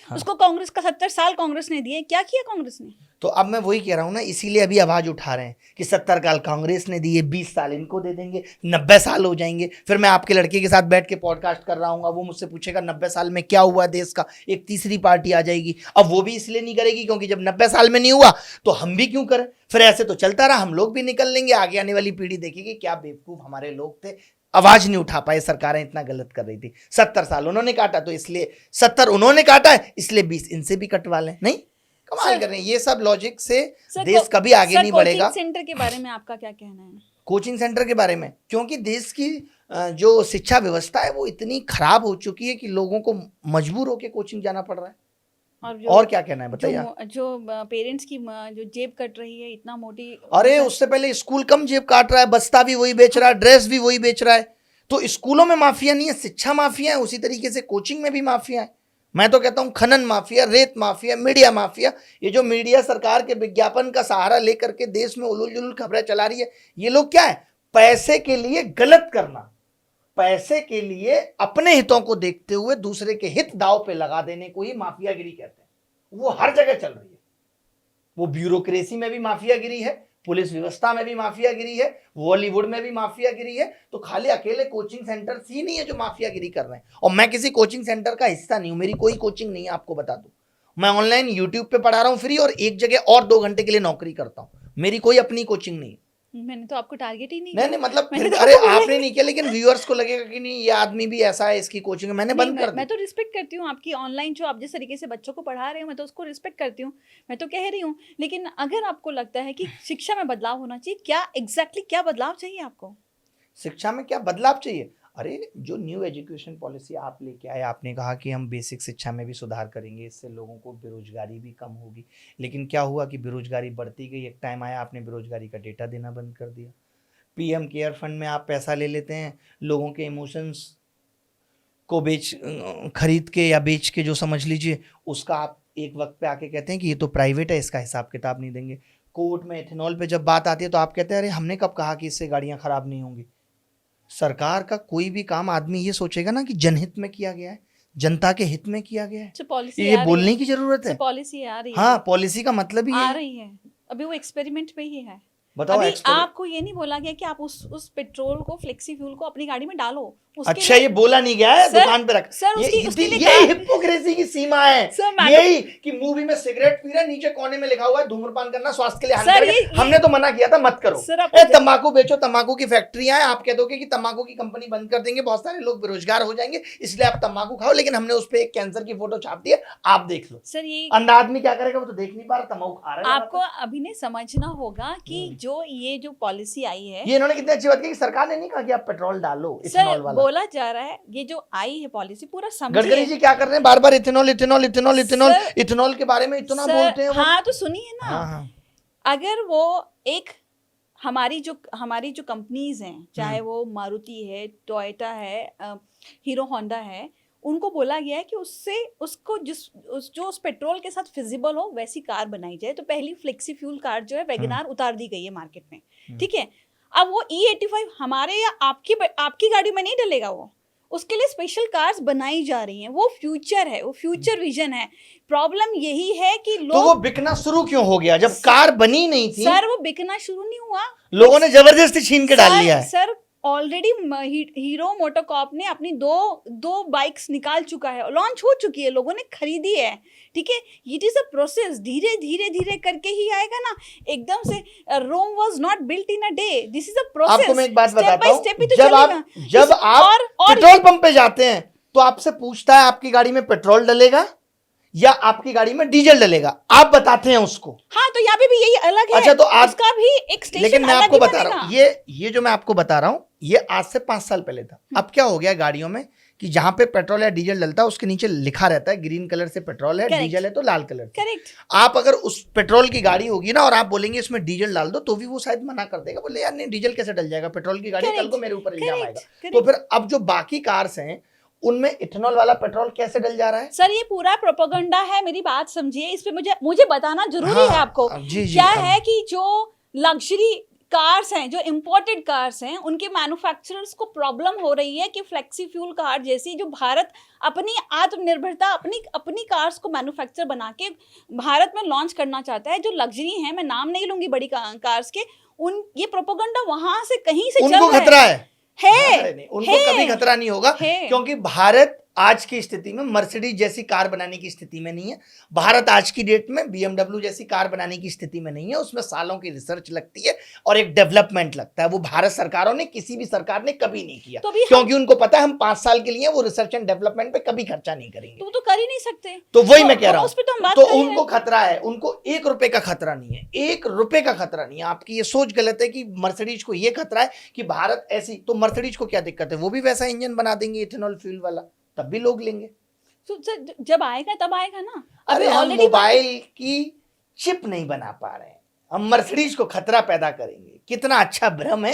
हाँ। उसको कांग्रेस का 70 साल कांग्रेस ने दिए, क्या किया कांग्रेस ने? तो अब मैं वही कह रहा हूं ना, इसीलिए अभी आवाज उठा रहे हैं कि 70 साल कांग्रेस ने दिए, 20 साल इनको दे देंगे, 90 साल हो जाएंगे। फिर मैं आपके लड़के के साथ बैठ के पॉडकास्ट कर रहा हूँ, वो मुझसे पूछेगा 90 साल में क्या हुआ देश का, एक तीसरी पार्टी आ जाएगी। अब वो भी इसलिए नहीं करेगी क्योंकि जब 90 साल में नहीं हुआ तो हम भी क्यों करें। फिर ऐसे तो चलता रहा, हम लोग भी निकल लेंगे, आगे आने वाली पीढ़ी देखेगी क्या बेवकूफ हमारे लोग थे, आवाज नहीं उठा पाए, सरकारें इतना गलत कर रही थी। 70 साल उन्होंने काटा तो इसलिए 70 उन्होंने काटा है, इसलिए 20 इनसे भी कटवा लें। नहीं, कमाल कर रहे हैं। ये सब लॉजिक से देश कभी आगे नहीं बढ़ेगा। कोचिंग सेंटर के बारे में आपका क्या कहना है? कोचिंग सेंटर के बारे में, क्योंकि देश की जो शिक्षा व्यवस्था है वो इतनी खराब हो चुकी है कि लोगों को मजबूर होकर कोचिंग जाना पड़ रहा है। और क्या कहना है बताइए? जो पेरेंट्स की जो जेब कट रही है इतना मोटी। अरे उससे पहले स्कूल कम जेब काट रहा है, बस्ता भी वही बेच रहा है, ड्रेस भी वही बेच रहा है। तो स्कूलों में माफिया नहीं है, शिक्षा माफिया है। उसी तरीके से कोचिंग में भी माफिया है। मैं तो कहता हूं खनन माफिया, रेत माफिया, मीडिया माफिया। ये जो मीडिया सरकार के विज्ञापन का सहारा लेकर के देश में उलूल जुलूल खबरें चला रही है, ये लोग क्या है, पैसे के लिए गलत करना, पैसे के लिए अपने हितों को देखते हुए दूसरे के हित दाव पे लगा देने को ही माफियागिरी कहते हैं। वो हर जगह चल रही है। वो ब्यूरोक्रेसी में भी माफियागिरी है, पुलिस व्यवस्था में भी माफियागिरी है, बॉलीवुड में भी माफियागिरी है। तो खाली अकेले कोचिंग सेंटर ही नहीं है जो माफियागिरी कर रहे हैं। और मैं किसी कोचिंग सेंटर का हिस्सा नहीं हूं, मेरी कोई कोचिंग नहीं है, आपको बता दूं। मैं ऑनलाइन यूट्यूब पे पढ़ा रहा हूं फ्री, और एक जगह और 2 घंटे के लिए नौकरी करता हूं। मेरी कोई अपनी कोचिंग नहीं। मैंने तो आपको टारगेट ही नहीं नहीं मतलब फिर अरे आपने नहीं किया, लेकिन व्यूअर्स को लगेगा कि नहीं ये आदमी भी ऐसा है, इसकी कोचिंग है, मैंने बंद कर दी। मैं तो रिस्पेक्ट करती हूँ आपकी ऑनलाइन जो आप जिस तरीके से बच्चों को पढ़ा रहे हो, मैं तो उसको रिस्पेक्ट करती हूँ, मैं तो कह रही हूँ। लेकिन अगर आपको लगता है कि शिक्षा में बदलाव होना चाहिए, क्या एग्जैक्टली क्या बदलाव चाहिए आपको? शिक्षा में क्या बदलाव चाहिए? अरे जो न्यू एजुकेशन पॉलिसी आप लेके आए, आपने कहा कि हम बेसिक शिक्षा में भी सुधार करेंगे, इससे लोगों को बेरोजगारी भी कम होगी, लेकिन क्या हुआ कि बेरोजगारी बढ़ती गई। एक टाइम आया आपने बेरोजगारी का डेटा देना बंद कर दिया। पीएम केयर फंड में आप पैसा ले लेते हैं, लोगों के इमोशंस को खरीद के या बेच के, जो समझ लीजिए, उसका आप एक वक्त पे आके कहते हैं कि ये तो प्राइवेट है, इसका हिसाब किताब नहीं देंगे। कोर्ट में इथेनॉल पे जब बात आती है तो आप कहते हैं अरे हमने कब कहा कि इससे गाड़ियां खराब नहीं होंगी। सरकार का कोई भी काम आदमी ये सोचेगा ना कि जनहित में किया गया है, जनता के हित में किया गया है, पॉलिसी ये बोलने की जरूरत है। पॉलिसी आ रही है। हाँ, पॉलिसी का मतलब ही आ है। रही है, अभी वो एक्सपेरिमेंट पे ही है। बताओ, अभी आपको ये नहीं बोला गया कि आप उस पेट्रोल को, फ्लेक्सी फ्यूल को अपनी गाड़ी में डालो। अच्छा, ये बोला नहीं गया है, दुकान पे रख। सर, ये हिपोक्रेसी की सीमा है। यही कि मूवी में सिगरेट पी रहे, नीचे कोने में लिखा हुआ है धूम्रपान करना स्वास्थ्य के लिए हानिकारक है। हमने तो मना किया था मत करो। तंबाकू बेचो, तंबाकू की फैक्ट्रियां हैं, आप कह दोगे कि तंबाकू की कंपनी बंद कर देंगे, बहुत सारे लोग बेरोजगार हो जाएंगे, इसलिए आप तंबाकू खाओ, लेकिन हमने उस पर एक कैंसर की फोटो छाप दी है, आप देख लो। सर, ये अंधा आदमी क्या करेगा, वो तो देख नहीं पा रहा, तंबाकू खा रहा है। आपको अभी नहीं समझना होगा कि जो पॉलिसी आई है, ये इन्होंने कितनी अच्छी बात की कि सरकार ने नहीं कहा कि आप पेट्रोल डालो, इथेनॉल वाला बोला जा रहा है। ये जो आई है पॉलिसी, पूरा समझिए। गडकरी जी क्या कर रहे हैं, बार बार ethanol ethanol ethanol ethanol ethanol के बारे में इतना बोलते हैं। हाँ, तो सुनिए ना। हाँ। अगर वो एक हमारी जो कंपनीज हैं, चाहे वो मारुति है, टोयोटा है, हीरो होंडा है, उनको बोला गया है कि उसको उस पेट्रोल के साथ फिजिबल हो वैसी कार बनाई जाए। तो पहली फ्लेक्सी फ्यूल कार जो है वैगनार उतार दी गई है मार्केट में, ठीक है। अब वो E85 हमारे या आपकी गाड़ी में नहीं डलेगा, वो उसके लिए स्पेशल कार्स बनाई जा रही हैं। वो फ्यूचर है, वो फ्यूचर विजन है। प्रॉब्लम यही है कि लोग, तो वो बिकना शुरू क्यों हो गया जब कार बनी नहीं थी? सर, वो बिकना शुरू नहीं हुआ, लोगों ने जबरदस्ती छीन के डाल लिया है। सर, ऑलरेडी हीरो मोटोकॉर्प ने अपनी दो बाइक्स निकाल चुका है, लॉन्च हो चुकी है, लोगों ने खरीदी है, ठीक है। इट इज अ प्रोसेस, धीरे धीरे करके ही आएगा ना। एकदम से Rome was not built in a day, this is a process. आपको मैं एक बात बताता हूं, तो जब आप पेट्रोल पंप पे जाते हैं तो आपसे पूछता है आपकी गाड़ी में पेट्रोल डलेगा या आपकी गाड़ी में डीजल डलेगा, आप बताते हैं उसको। हाँ, तो यहाँ पे भी यही अलग है। अच्छा, तो आप उसका भी एक स्टेशन, लेकिन मैं आपको बता रहा हूँ, ये जो मैं आपको बता रहा हूँ, ये आज से 5 साल पहले था। अब क्या हो गया गाड़ियों में कि जहां पे पेट्रोल या डीजल डलता है उसके नीचे लिखा रहता है ग्रीन कलर से पेट्रोल है, डीजल है तो लाल कलर। करेक्ट। आप अगर उस पेट्रोल की गाड़ी होगी ना और आप बोलेंगे इसमें डीजल डाल दो, तो भी वो शायद मना कर देगा, बोले यार नहीं, डीजल कैसे डल जाएगा, पेट्रोल की गाड़ी, कल को मेरे ऊपर इल्जाम आएगा। तो फिर अब जो बाकी कार्स हैं उनमें इथेनॉल वाला पेट्रोल कैसे डल जा रहा है? सर, ये पूरा प्रोपेगेंडा है, मेरी बात समझिए। इस पे मुझे बताना जरूरी है आपको। जी, क्या है कि जो लग्जरी कार्स हैं, जो इंपोर्टेड कार्स हैं, उनके मैन्युफैक्चरर्स को प्रॉब्लम हो रही है कि फ्लेक्सी फ्यूल कार जैसी, जो भारत अपनी आत्मनिर्भरता, अपनी कार्स को मैन्युफैक्चर बना के भारत में लॉन्च करना चाहता है, जो लग्जरी हैं, मैं नाम नहीं लूंगी बड़ी कार्स के, ये प्रोपेगेंडा वहां से कहीं से चल रहा है। उनको खतरा है। नहीं, उनको कभी खतरा नहीं होगा, क्योंकि भारत आज की स्थिति में मर्सिडीज जैसी कार बनाने की स्थिति में नहीं है। भारत आज की डेट में BMW जैसी कार बनाने की स्थिति में नहीं है। उसमें सालों की रिसर्च लगती है और एक डेवलपमेंट लगता है। वो भारत सरकारों ने, किसी भी सरकार ने कभी नहीं किया, क्योंकि उनको पता है हम 5 साल के लिए वो रिसर्च एंड डेवलपमेंट पे कभी खर्चा नहीं करेंगे। तो कर ही नहीं सकते। तो वही मैं कह रहा हूँ, तो उनको खतरा है। उनको 1 रुपए का खतरा नहीं है, 1 रुपए का खतरा नहीं है। आपकी ये सोच गलत है कि मर्सिडीज को ये खतरा है कि भारत ऐसी, तो मर्सिडीज को क्या दिक्कत है, वो भी वैसा इंजन बना देंगे इथेनॉल फ्यूल वाला, तब भी लोग लेंगे। तो जब आएगा तब आएगा ना। अरे हम मोबाइल की चिप नहीं बना पा रहे हैं, हम मर्सिडीज को खतरा पैदा करेंगे। कितना अच्छा भ्रम है,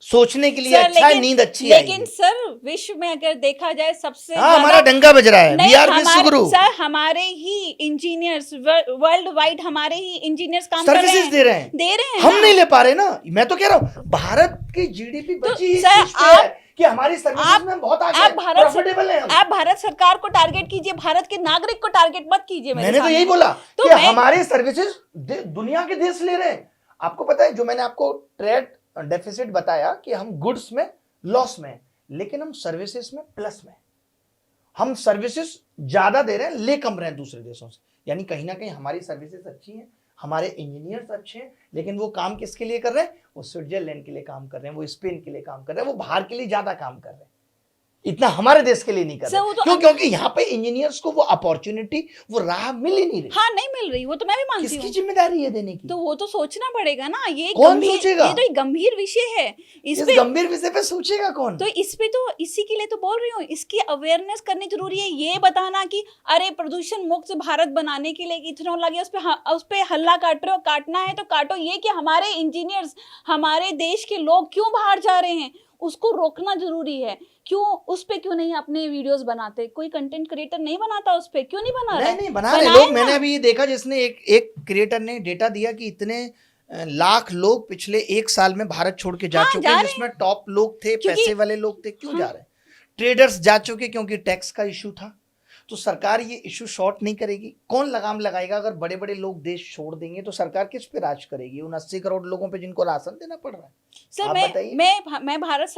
सोचने के लिए अच्छा है, नींद अच्छी है। लेकिन सर, विश्व में अगर देखा जाए सबसे हमारा डंका बज रहा है, वी आर विश्वगुरु। सर, हमारे ही इंजीनियर्स वर्ल्ड वाइड, हमारे ही इंजीनियर्स काम कर रहे हैं, सर्विसेज दे रहे हैं। हम नहीं ले पा रहे ना। मैं तो कह रहा हूँ भारत की जीडीपी बची है कि हमारी सर्विसेज में बहुत आगे हैं, प्रॉफिटेबल हैं हम। आप भारत सरकार को टारगेट कीजिए, भारत के नागरिक को टारगेट मत कीजिए। मैंने तो यही बोला कि हमारे सर्विसेज दुनिया के देश ले रहे हैं। आपको पता है, जो मैंने आपको ट्रेड डेफिसिट बताया कि हम गुड्स में लॉस में, लेकिन हम सर्विसेज में प्लस में। हम सर्विसेज ज्यादा दे रहे हैं, ले कम रहे हैं दूसरे देशों से। यानी कहीं ना कहीं हमारी सर्विसेज अच्छी हैं, हमारे इंजीनियर्स अच्छे हैं, लेकिन वो काम किसके लिए कर रहे हैं? वो स्विट्जरलैंड के लिए काम कर रहे हैं, वो स्पेन के लिए काम कर रहे हैं, वो बाहर के लिए ज्यादा काम कर रहे हैं। इतना हमारे देश के लिए नहीं कर सर, वो रहे। तो क्यों? क्योंकि यहाँ पे इंजीनियर्स को वो अपॉर्चुनिटी, वो राह मिल ही नहीं रही। हाँ नहीं मिल रही, वो तो मैं भी मानती किसकी हूँ। जिम्मेदारी है देने की? तो वो तो सोचना पड़ेगा ना, ये कौन गंभीर, सोचेगा? ये तो एक गंभीर विषय है। इस इस पे गंभीर विषय पे सोचेगा कौन? तो इस पे तो इसी के लिए तो बोल रही हूँ, इसकी अवेयरनेस करनी जरूरी है। ये बताना कि अरे प्रदूषण मुक्त भारत बनाने के लिए इथेनॉल लगे, उस पे हल्ला काट रहे हो, काटना है तो काटो। ये कि हमारे इंजीनियर्स, हमारे देश के लोग क्यों बाहर जा रहे हैं, उसको रोकना जरूरी है। क्यों उस पे क्यों नहीं अपने वीडियोस बनाते? कोई कंटेंट क्रिएटर नहीं बनाता उस पे? क्यों नहीं बना रहा? नहीं बना रहे बनाए लोग। ना। मैंने अभी ये देखा, जिसने एक क्रिएटर ने डेटा दिया कि इतने लाख लोग पिछले 1 साल में भारत छोड़ के जा हाँ, चुके जा हैं, रहे जिसमें टॉप लोग थे, क्योंकि- पैसे वाले लोग थे। क्यों हाँ। जा रहे हैं? ट्रेडर्स जा चुके क्योंकि टैक्स का इशू था। तो सरकार ये इशू शॉर्ट नहीं करेगी। कौन लगाम लगाएगा? अगर बड़े बड़े लोग देश छोड़ देंगे तो सरकार किस पे राज करेगी? उन 80 करोड़ लोगों पे जिनको राशन देना पड़ रहा है। सर आप बताइए। मैं भारत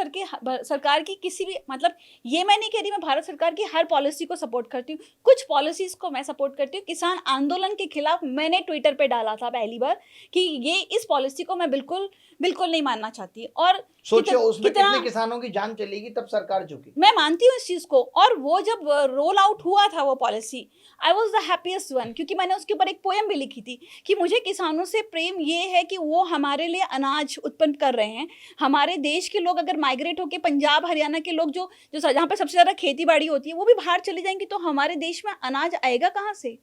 सरकार की किसी भी, मतलब ये मैं नहीं कह रही मैं भारत सरकार की हर पॉलिसी को सपोर्ट करती हूँ। कुछ पॉलिसीज को मैं सपोर्ट करती हूँ। किसान आंदोलन के खिलाफ मैंने ट्विटर पे डाला था पहली बार कि ये इस पॉलिसी को मैं बिल्कुल नहीं मानना चाहती। और सोचिए उसमें कितना कितने किसानों की जान चलेगी, तब सरकार झुकी। मैं मानती हूँ इस चीज को। और वो जब रोल आउट हुआ था वो policy, I was the happiest one, क्योंकि मैंने उसके ऊपर एक पोएम भी लिखी थी कि मुझे किसानों से प्रेम ये है कि वो हमारे लिए अनाज उत्पन्न कर रहे हैं। हमारे देश के लोग अगर माइग्रेट होकर पंजाब हरियाणा के लोग जो जहाँ पे सबसे ज्यादा खेती बाड़ी होती है वो भी बाहर चले जाएंगे, तो हमारे देश में अनाज आएगा कहाँ से?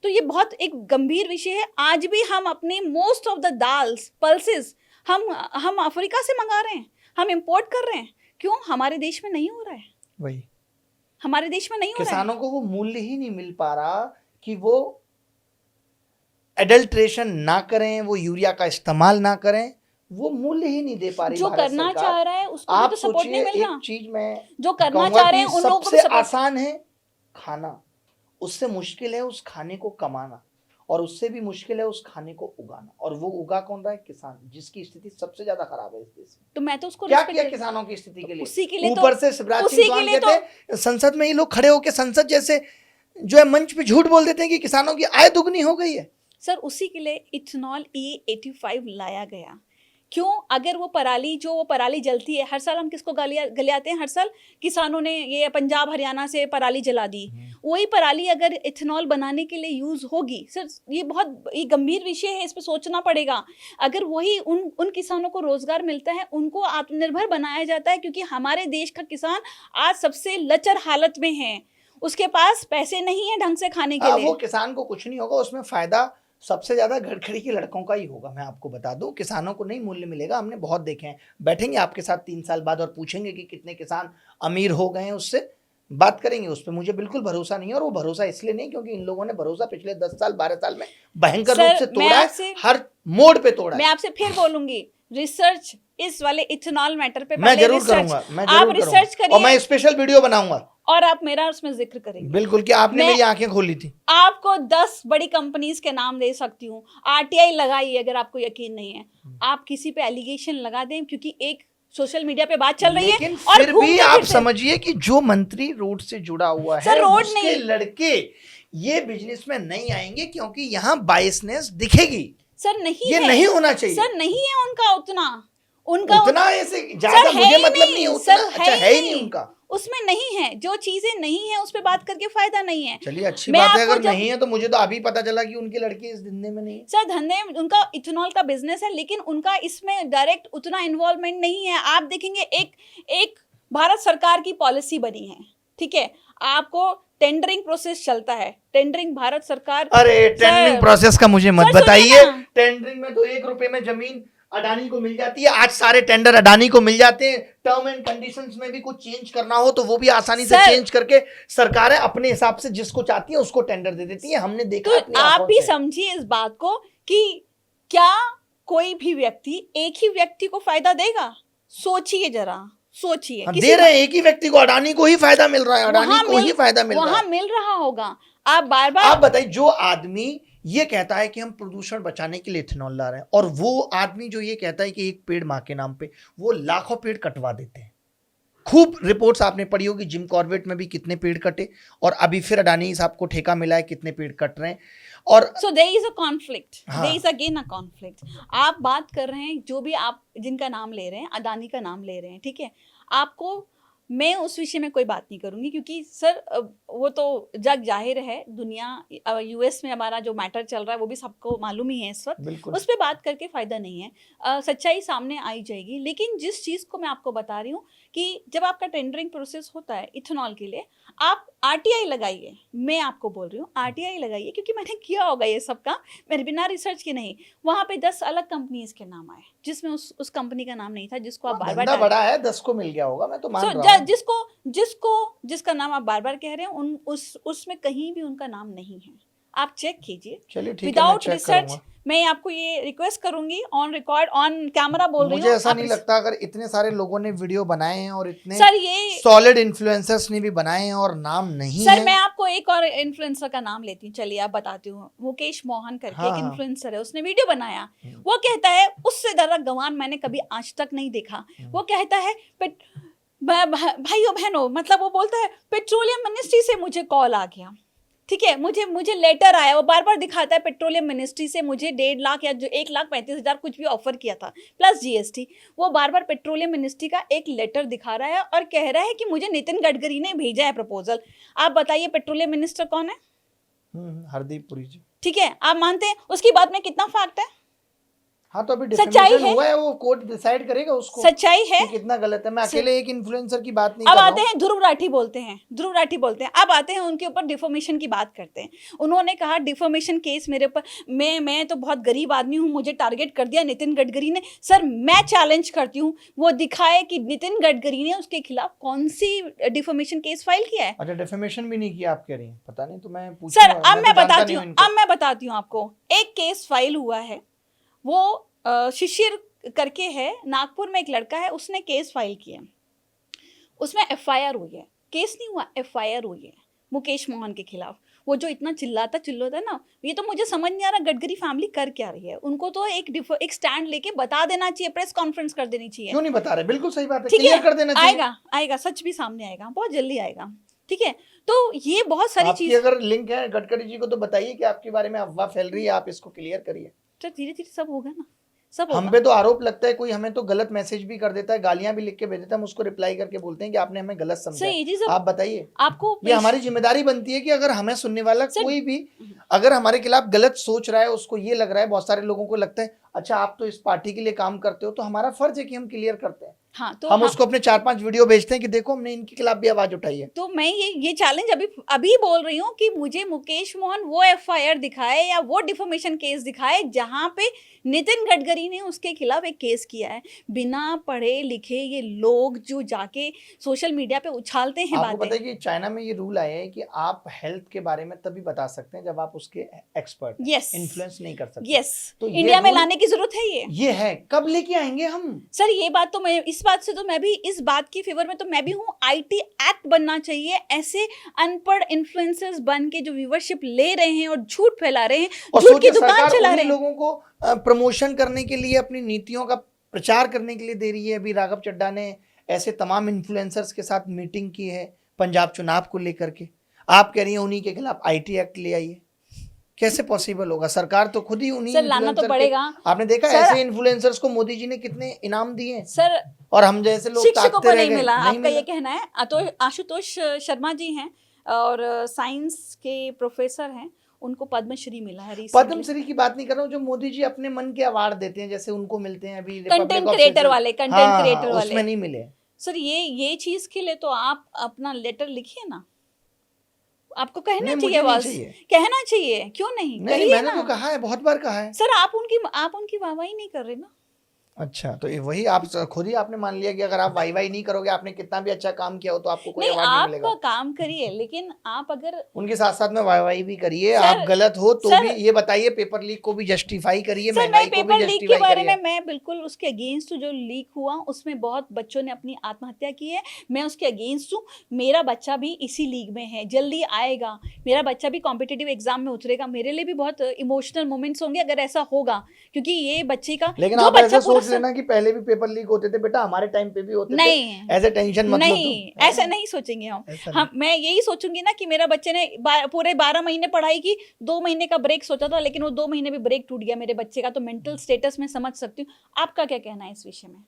तो ये बहुत एक गंभीर विषय है। आज भी हम अपने most of the dals, pulses हम अफ्रीका से मंगा रहे हैं, हम इंपोर्ट कर रहे हैं। क्यों? हमारे देश में नहीं हो रहा है। वही हमारे देश में नहीं हो रहा है। किसानों को वो मूल्य ही नहीं मिल पा रहा कि वो एडल्ट्रेशन ना करें, वो यूरिया का इस्तेमाल ना करें। वो मूल्य ही नहीं दे पा रही जो भारत करना सरकार। चाह रहा है उसको आप तो सपोर्ट नहीं सोचिए, मिल रहा। एक चीज मैं जो करना कहूंगा चाह रहे हैं कि उन लोगों को भी सबसे support- आसान है खाना, उससे मुश्किल है उस खाने को कमाना, और उससे भी मुश्किल है उस खाने को उगाना। और वो उगा कौन रहा है? किसान, जिसकी स्थिति सबसे ज्यादा खराब है इस देश में। तो मैं तो उसको क्या respect किया करती हूँ। किसानों की स्थिति के लिए? उसी के लिए तो- ऊपर से शिवराज उसी सिंह के चौहान लिए कहते हैं, संसद में ये लोग खड़े होकर संसद जैसे जो है मंच पे झूठ बोल देते हैं कि किसानों की आय दुगनी हो गई है। सर उसी के लिए इथेनॉल E85 लाया गया। क्यों? अगर वो पराली जलती है, हर साल हम किसको गलियाते हैं? हर साल किसानों ने ये पंजाब हरियाणा से पराली जला दी। वही पराली अगर इथेनॉल बनाने के लिए यूज होगी, सर ये बहुत गंभीर विषय है, इस पे सोचना पड़ेगा। अगर वही उन किसानों को रोजगार मिलता है, उनको आत्मनिर्भर बनाया जाता है, क्योंकि हमारे देश का किसान आज सबसे लचर हालत में है। उसके पास पैसे नहीं है ढंग से खाने के लिए। वो किसान को कुछ नहीं होगा, उसमें फायदा सबसे ज्यादा गड़खड़ी के लड़कों का ही होगा। मैं आपको बता दूं, किसानों को नहीं मूल्य मिलेगा। हमने बहुत देखे हैं। बैठेंगे आपके साथ 3 साल बाद और पूछेंगे कि कितने किसान अमीर हो गए हैं, उससे बात करेंगे। उस पर मुझे बिल्कुल भरोसा नहीं है। और वो भरोसा इसलिए नहीं क्योंकि इन लोगों ने भरोसा पिछले 10 साल 12 साल में भयंकर रूप से तोड़ा है, हर मोड़ पे तोड़ा है। मैं आपसे फिर बोलूंगी, रिसर्च इस वाले इथेनॉल मैटर पे मैं जरूर करूंगा, आप रिसर्च करिए और मैं स्पेशल वीडियो बनाऊंगा और आप मेरा उसमें जिक्र करेंगे। बिल्कुल, कि आपने मेरी आंखें खोली थी। आपको 10 बड़ी कंपनीज के नाम दे सकती हूँ। RTI लगाइए अगर आपको यकीन नहीं है। आप किसी पे एलिगेशन लगा दें, क्योंकि एक सोशल मीडिया पे बात चल रही है। लेकिन और फिर भी आप समझिए कि जो मंत्री रोड से जुड़ा हुआ है, रोड उसके नहीं, लड़के ये बिजनेस में नहीं आएंगे क्योंकि यहाँ बायसनेस दिखेगी। सर नहीं ये है, नहीं होना चाहिए। सर नहीं है उनका उतना ऐसे ज्यादा मुझे मतलब नहीं है उतना। अच्छा है ही नहीं उनका, उसमें नहीं है। जो चीजें नहीं है उस पे बात करके फायदा नहीं है। चलिए अच्छी बात है। अगर नहीं है तो मुझे तो अभी पता चला कि उनके लड़के इस धंधे में नहीं है। सर धंधे, उनका इथेनॉल का बिजनेस है, लेकिन उनका इसमें डायरेक्ट उतना इन्वॉल्वमेंट नहीं है। आप देखेंगे एक भारत सरकार की पॉलिसी बनी है, ठीक है, आपको टेंडरिंग प्रोसेस चलता है। टेंडरिंग भारत सरकार, अरे टेंडरिंग प्रोसेस का मुझे मत बताइए। टेंडरिंग में तो 1 रुपए में जमीन अडानी को मिल जाती है। आज सारे टेंडर अडानी को मिल जाते हैं। टर्म एंड कंडीशंस में भी कुछ चेंज करना हो तो वो भी आसानी से चेंज करके सरकारें अपने हिसाब से जिसको चाहती है उसको टेंडर दे देती है। हमने देखा। तो आप भी समझिए इस बात को कि क्या कोई भी व्यक्ति एक ही व्यक्ति को फायदा देगा? सोचिए जरा, सोचिए। दे रहे हैं एक ही व्यक्ति को, अडानी को ही फायदा मिल रहा है, अडानी को ही फायदा मिल रहा है, वहां मिल रहा होगा। आप बार-बार आप बताइए, जो आदमी ये कहता है कि हम प्रदूषण बचाने के लिए इथेनॉल ला रहे हैं, और वो आदमी जो ये कहता है कि एक पेड़ मां के नाम पे, वो लाखों पेड़ कटवा देते हैं। खूब रिपोर्ट्स आपने पढ़ी होगी, जिम कॉर्बेट में भी कितने पेड़ कटे, और अभी फिर अडानी साहब को ठेका मिला है कितने पेड़ कट रहे हैं। और so there is a conflict, हाँ। There is again a conflict. आप बात कर रहे हैं, जो भी आप जिनका नाम ले रहे हैं, अडानी का नाम ले रहे हैं, ठीक है, आपको मैं उस विषय में कोई बात नहीं करूंगी, क्योंकि सर वो तो जग जाहिर है, दुनिया यूएस में हमारा जो मैटर चल रहा है वो भी सबको मालूम ही है इस वक्त, बिल्कुल। उस पर बात करके फायदा नहीं है। सच्चाई सामने आई जाएगी। लेकिन जिस चीज़ को मैं आपको बता रही हूँ कि जब आपका टेंडरिंग प्रोसेस होता है इथेनॉल के लिए, आप आरटीआई लगाइए। मैं आपको बोल रही हूँ आरटीआई लगाइए, क्योंकि मैंने किया होगा ये सब काम, मेरे बिना रिसर्च के नहीं। वहाँ पे 10 अलग कंपनीज के नाम आए जिसमें उस कंपनी का नाम नहीं था, जिसको आप बार धंधा बार बड़ा है, 10 को मिल गया होगा, मैं तो मान रहा हूँ। जिसका नाम आप बार बार कह रहे हैं उसमें कहीं भी उनका नाम नहीं है। आप चेक कीजिए चलिए ठीक है, मैं विदाउट चेक रिसर्च। करूंगा। मैं आपको ये रिक्वेस्ट करूंगी, ऑन रिकॉर्ड ऑन कैमरा बोल रही हूँ। मुझे ऐसा आप नहीं लगता, अगर इतने सारे लोगों ने वीडियो बनाए हैं और इतने सर ये सॉलिड इन्फ्लुएंसर्स ने भी बनाए हैं और नाम नहीं सर है। मैं आपको एक और इन्फ्लुएंसर का नाम लेती हूँ, चलिए आप बताती हूँ। मुकेश मोहन करके हाँ, एक हाँ। इन्फ्लुएंसर है, उसने वीडियो बनाया। वो कहता है उससे ज्यादा गंवार मैंने कभी आज तक नहीं देखा। वो कहता है भाइयों बहनों, मतलब वो बोलता है पेट्रोलियम मिनिस्ट्री से मुझे कॉल आ गया, ठीक है, मुझे लेटर आया। वो बार बार दिखाता है पेट्रोलियम मिनिस्ट्री से मुझे 1.5 लाख या जो 1,35,000 कुछ भी ऑफर किया था प्लस जीएसटी। वो बार बार पेट्रोलियम मिनिस्ट्री का एक लेटर दिखा रहा है और कह रहा है कि मुझे नितिन गडकरी ने भेजा है प्रपोजल। आप बताइए पेट्रोलियम मिनिस्टर कौन है? हरदीप पुरी जी। ठीक है, आप मानते हैं उसकी बात में कितना फैक्ट है? हाँ, तो अभी सच्चाई डिफेमेशन है। हुआ है, वो कोर्ट डिसाइड करेगा उसको सच्चाई है। कि कितना गलत है। मैं अकेले एक इन्फ्लुएंसर की बात नहीं अब कर रहा आते हूँ। हैं ध्रुव राठी बोलते हैं, अब आते हैं उनके ऊपर डिफॉर्मेशन की बात करते हैं। उन्होंने कहा डिफॉर्मेशन केस मेरे ऊपर, मैं तो बहुत गरीब आदमी हूँ, मुझे टारगेट कर दिया नितिन गडकरी ने। सर मैं चैलेंज करती हूँ वो दिखाए कि नितिन गडकरी ने उसके खिलाफ कौन सी डिफॉर्मेशन केस फाइल किया है। अच्छा, डिफेमेशन भी नहीं किया आप कह रही हैं? पता नहीं, तो मैं सर पूछूंगा, अब तो मैं जानता बताती नहीं हूँ, इनको। अब मैं बताती हूँ आपको। एक केस फाइल हुआ है, वो शिशिर करके है, नागपुर में एक लड़का है, उसने केस फाइल किया, उसमें एफआईआर हुई है। केस नहीं हुआ, एफआईआर हुई है मुकेश मोहन के खिलाफ। वो जो इतना चिल्लाता है ना, ये तो मुझे समझ नहीं आ रहा गडकरी फैमिली कर क्या रही है। उनको तो एक स्टैंड लेके बता देना चाहिए, प्रेस कॉन्फ्रेंस कर देनी चाहिए। क्यों नहीं बता रहे? बिल्कुल सही बात है, ठीक क्लियर है, कर देना चाहिए। आएगा सच भी सामने आएगा, बहुत जल्दी आएगा। ठीक है, तो ये बहुत सारी आपकी चीज अगर लिंक है गडकरी जी को तो बताइए कि आपके बारे में अफवाह फैल रही है, आप इसको क्लियर करिए। धीरे धीरे सब होगा ना, सब हम होगा। पे तो आरोप लगता है, कोई हमें तो गलत मैसेज भी कर देता है, गालियां भी लिख के भेज देता है, हम उसको रिप्लाई करके बोलते हैं कि आपने हमें गलत समझा सही जी, है। सब आप बताइए, आपको ये हमारी जिम्मेदारी बनती है कि अगर हमें सुनने वाला सर, कोई भी अगर हमारे खिलाफ गलत सोच रहा है, उसको ये लग रहा है, बहुत सारे लोगों को लगता है अच्छा आप तो इस पार्टी के लिए काम करते हो, तो हमारा फर्ज है कि हम क्लियर करते हैं। हाँ, तो हम उसको अपने 4-5 वीडियो भेजते हैं कि देखो हमने इनके खिलाफ भी आवाज उठाई है। तो मैं ये चैलेंज अभी बोल रही हूँ कि मुझे मुकेश मोहन वो एफआईआर दिखाए या वो डिफॉर्मेशन केस दिखाए जहां पे नितिन गडकरी ने उसके खिलाफ एक केस किया है। बिना पढ़े लिखे ये लोग जो जाके सोशल मीडिया पे उछालते हैं आपको पता बातें। है कि चाइना में ये रूल आया है कि आप हेल्थ के बारे में तभी बता सकते हैं जब आप उसके एक्सपर्ट यस, इन्फ्लुएंस नहीं कर सकते। यस, तो ये इंडिया में रूल- लाने की जरूरत है ये है, कब लेके आएंगे हम? सर ये बात तो मैं इस बात से तो मैं भी इस बात की फेवर में तो मैं भी हूँ। आईटी एक्ट बनना चाहिए। ऐसे अनपढ़ इन्फ्लुएंसर्स बन के जो व्यूवरशिप ले रहे हैं और झूठ फैला रहे हैं, और झूठ की सोचिए, दुकान सरकार चला उन्हीं रहे हैं। लोगों को प्रमोशन करने के लिए, अपनी नीतियों का प्रचार करने के लिए दे रही है। अभी राघव चड्ढा ने ऐसे तमाम इन्फ्लुएंसर्स के साथ मीटिंग की है पंजाब चुनाव को लेकर के। आप कह रही हैं उन्हीं के खिलाफ आईटी एक्ट ले आइए, कैसे पॉसिबल होगा? सरकार तो खुद ही उन्हीं सर लाना तो influencer पड़ेगा। आपने देखा सर, ऐसे इन्फ्लुएंसर्स को मोदी जी ने कितने इनाम दिए हैं, सर और हम जैसे लोग शिक्षकों ताकते को रह नहीं गए। मिला, नहीं आपका मिला। ये कहना है। तो आशुतोष शर्मा जी हैं और साइंस के प्रोफेसर हैं, उनको पद्मश्री मिला है recently। पद्मश्री की बात नहीं कर रहा हूँ, जो मोदी जी अपने मन के अवार्ड देते हैं, जैसे उनको मिलते हैं अभी कंटेंट क्रिएटर वाले, कंटेंट क्रिएटर वाले उसमें नहीं मिले। सर ये चीज के लिए तो आप अपना लेटर लिखिए ना, आपको कहना नहीं, चाहिए, मुझे नहीं बस चाहिए। कहना चाहिए, क्यों नहीं? नहीं, कहिए मैंने ना। तो कहा है, बहुत बार कहा है। सर आप उनकी वाहवाही नहीं कर रहे ना। अच्छा, तो ये वही आप खुद ही आपने मान लिया कि अगर आप वाई वाई नहीं करोगे, आपने कितना भी अच्छा काम किया हो, तो आपको कोई नहीं, अवार्ड नहीं आप मिलेगा। काम करिए, लेकिन आप अगर उनके साथ साथ में वाई वाई भी करिए। सर- आप गलत हो तो सर- भी ये बताइए, पेपर लीक को भी जस्टिफाई करिए, सर मैं महंगाई को पेपर भी लीक के जस्टिफाई बारे करिए। में मैं बिल्कुल उसके अगेंस्ट हूँ। जो लीक हुआ उसमें बहुत बच्चों ने अपनी आत्महत्या की है, मैं उसके अगेंस्ट हूँ। मेरा बच्चा भी इसी लीग में है, जल्दी आएगा, मेरा बच्चा भी कॉम्पिटिटिव एग्जाम में उतरेगा। मेरे लिए भी बहुत इमोशनल मोमेंट्स होंगे अगर ऐसा होगा, क्योंकि ये बच्चे का लेकिन जो आप बच्चा ऐसा पूरा सोच लेना कि पहले भी पेपर लीक होते थे बेटा, हमारे टाइम पे भी होते थे, नहीं, ऐसे टेंशन मत लो नहीं, तुम। ऐसा नहीं सोचेंगे ऐसा हम। मैं यही सोचूंगी ना कि मेरा बच्चे ने पूरे 12 महीने पढ़ाई की, 2 महीने का ब्रेक सोचा था, लेकिन वो 2 महीने भी ब्रेक टूट गया मेरे बच्चे का, तो मेंटल स्टेटस में समझ सकती हूँ। आपका क्या कहना है इस विषय में?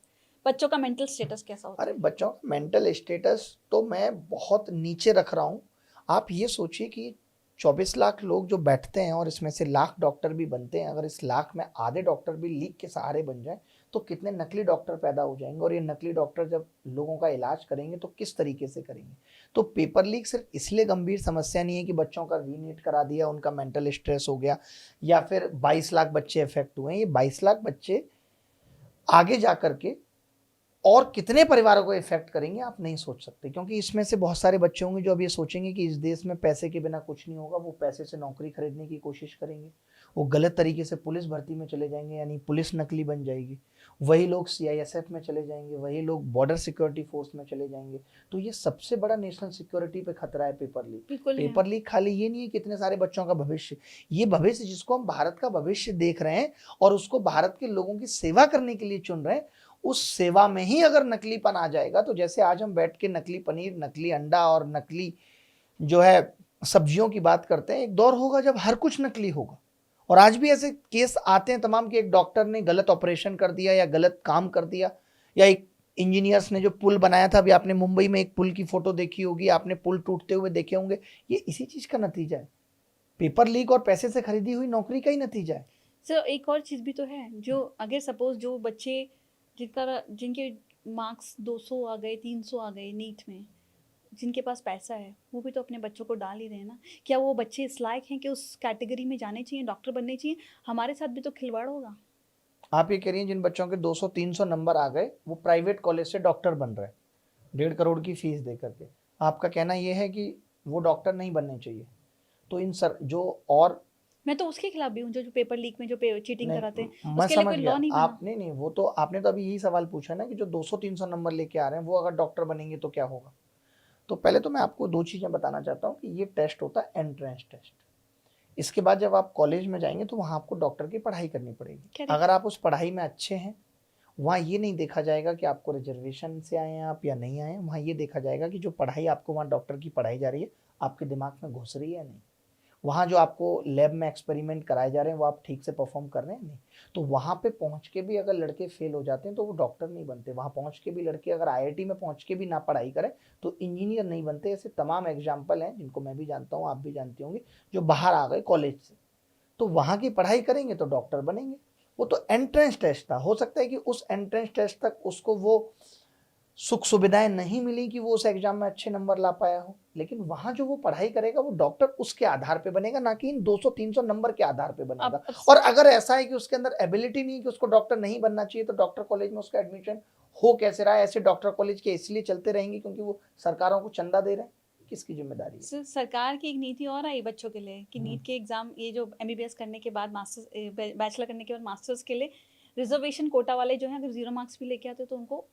बच्चों का मेंटल स्टेटस कैसा होता है? अरे बच्चों का मेंटल स्टेटस तो मैं बहुत नीचे रख रहा हूँ। आप ये सोचिए कि 24 लाख लोग जो बैठते हैं और इसमें से लाख डॉक्टर भी बनते हैं, अगर इस लाख में आधे डॉक्टर भी लीक के सहारे बन जाएं तो कितने नकली डॉक्टर पैदा हो जाएंगे, और ये नकली डॉक्टर जब लोगों का इलाज करेंगे तो किस तरीके से करेंगे। तो पेपर लीक सिर्फ इसलिए गंभीर समस्या नहीं है कि बच्चों का रीनीट करा दिया, उनका मेंटल स्ट्रेस हो गया, या फिर 22 लाख बच्चे इफेक्ट हुए। ये 22 लाख बच्चे आगे जा करके और कितने परिवारों को इफेक्ट करेंगे आप नहीं सोच सकते, क्योंकि इसमें से बहुत सारे बच्चे होंगे जो अब ये सोचेंगे कि इस देश में पैसे के बिना कुछ नहीं होगा। वो पैसे से नौकरी खरीदने की कोशिश करेंगे, वो गलत तरीके से पुलिस भर्ती में चले जाएंगे, यानी पुलिस नकली बन जाएगी। वही लोग CISF में चले जाएंगे, वही लोग बॉर्डर सिक्योरिटी फोर्स में चले जाएंगे। तो ये सबसे बड़ा नेशनल सिक्योरिटी पे खतरा है पेपर लीक। बिल्कुल है। पेपर लीक खाली ये नहीं है कितने सारे बच्चों का भविष्य, ये भविष्य जिसको हम भारत का भविष्य देख रहे हैं और उसको भारत के लोगों की सेवा करने के लिए चुन रहे हैं, उस सेवा में ही अगर नकलीपन आ जाएगा तो जैसे आज हम बैठ के नकली पनीर, नकली अंडा और नकली जो है सब्जियों की बात करते हैं, एक दौर होगा जब हर कुछ नकली होगा। और आज भी ऐसे केस आते हैं तमाम कि एक डॉक्टर ने गलत ऑपरेशन कर दिया या गलत काम कर दिया, या एक इंजीनियर्स ने जो पुल बनाया था, अभी आपने मुंबई में एक पुल की फोटो देखी होगी, आपने पुल टूटते हुए देखे होंगे, ये इसी चीज का नतीजा है। पेपर लीक और पैसे से खरीदी हुई नौकरी का ही नतीजा है। सर एक और चीज़ भी तो है, जो अगर सपोज जो बच्चे जिनके मार्क्स 200 आ गए, 300 आ गए नीट में, जिनके पास पैसा है वो भी तो अपने बच्चों को डाल ही रहे हैं ना। क्या वो बच्चे इस लायक हैं कि उस कैटेगरी में जाने चाहिए, डॉक्टर बनने चाहिए? हमारे साथ भी तो खिलवाड़ होगा। आप ये कह रही हैं जिन बच्चों के 200-300 नंबर आ गए वो प्राइवेट कॉलेज से डॉक्टर बन रहे हैं 1.5 करोड़ की फीस दे करके, आपका कहना ये है कि वो डॉक्टर नहीं बनने चाहिए। तो इन सर जो और मैं तो उसके खिलाफ भी हूँ जो पेपर लीक में जो चीटिंग नहीं, कराते हैं, मैं उसके लिए समझ कोई गया। लॉ नहीं बना। आप नहीं, वो तो आपने तो अभी यही सवाल पूछा ना कि जो 200-300 नंबर लेके आ रहे हैं वो अगर डॉक्टर बनेंगे तो क्या होगा। तो पहले तो मैं आपको 2 चीजें बताना चाहता हूँ कि ये टेस्ट होता है एंट्रेंस टेस्ट। इसके बाद जब आप कॉलेज में जाएंगे तो वहाँ आपको डॉक्टर की पढ़ाई करनी पड़ेगी। Correct. अगर आप उस पढ़ाई में अच्छे हैं, वहाँ ये नहीं देखा जाएगा कि आपको रिजर्वेशन से आए हैं आप या नहीं आए हैं, वहाँ ये देखा जाएगा कि जो पढ़ाई आपको वहाँ डॉक्टर की पढ़ाई जा रही है आपके दिमाग में घुस रही है या नहीं। वहाँ जो आपको लैब में एक्सपेरिमेंट कराए जा रहे हैं वो आप ठीक से परफॉर्म कर रहे हैं नहीं। तो वहाँ पे पहुँच के भी अगर लड़के फेल हो जाते हैं तो वो डॉक्टर नहीं बनते। वहाँ पहुँच के भी लड़के अगर IIT में पहुँच के भी ना पढ़ाई करें तो इंजीनियर नहीं बनते। ऐसे तमाम एग्जाम्पल हैं जिनको मैं भी जानता हूँ, आप भी जानती होंगी, जो बाहर आ गए कॉलेज से, तो वहाँ की पढ़ाई करेंगे तो डॉक्टर बनेंगे। वो तो एंट्रेंस टेस्ट था, हो सकता है कि उस एंट्रेंस टेस्ट तक उसको वो सुख सुविधाएं नहीं मिली कि वो उस एग्जाम में अच्छे नंबर ला पाया हो, लेकिन वहां जो वो पढ़ाई करेगा वो डॉक्टर उसके आधार पे बनेगा, ना कि इन 200-300 नंबर के आधार पे बनेगा। और अगर ऐसा है कि उसके अंदर एबिलिटी नहीं कि उसको डॉक्टर नहीं बनना चाहिए तो डॉक्टर कॉलेज में उसका एडमिशन हो कैसे रहा है। ऐसे डॉक्टर कॉलेज के इसलिए चलते रहेंगे क्योंकि वो सरकारों को चंदा दे रहे हैं। किसकी जिम्मेदारी है? सरकार की एक नीति और आई बच्चों के लिए कि नीट के एग्जाम, ये जो MBBS करने के बाद मास्टर्स, बैचलर करने के बाद मास्टर्स के लिए रिजर्वेशन कोटा वाले जो हैं, अगर 0 मार्क्स भी लेके आते तो उनको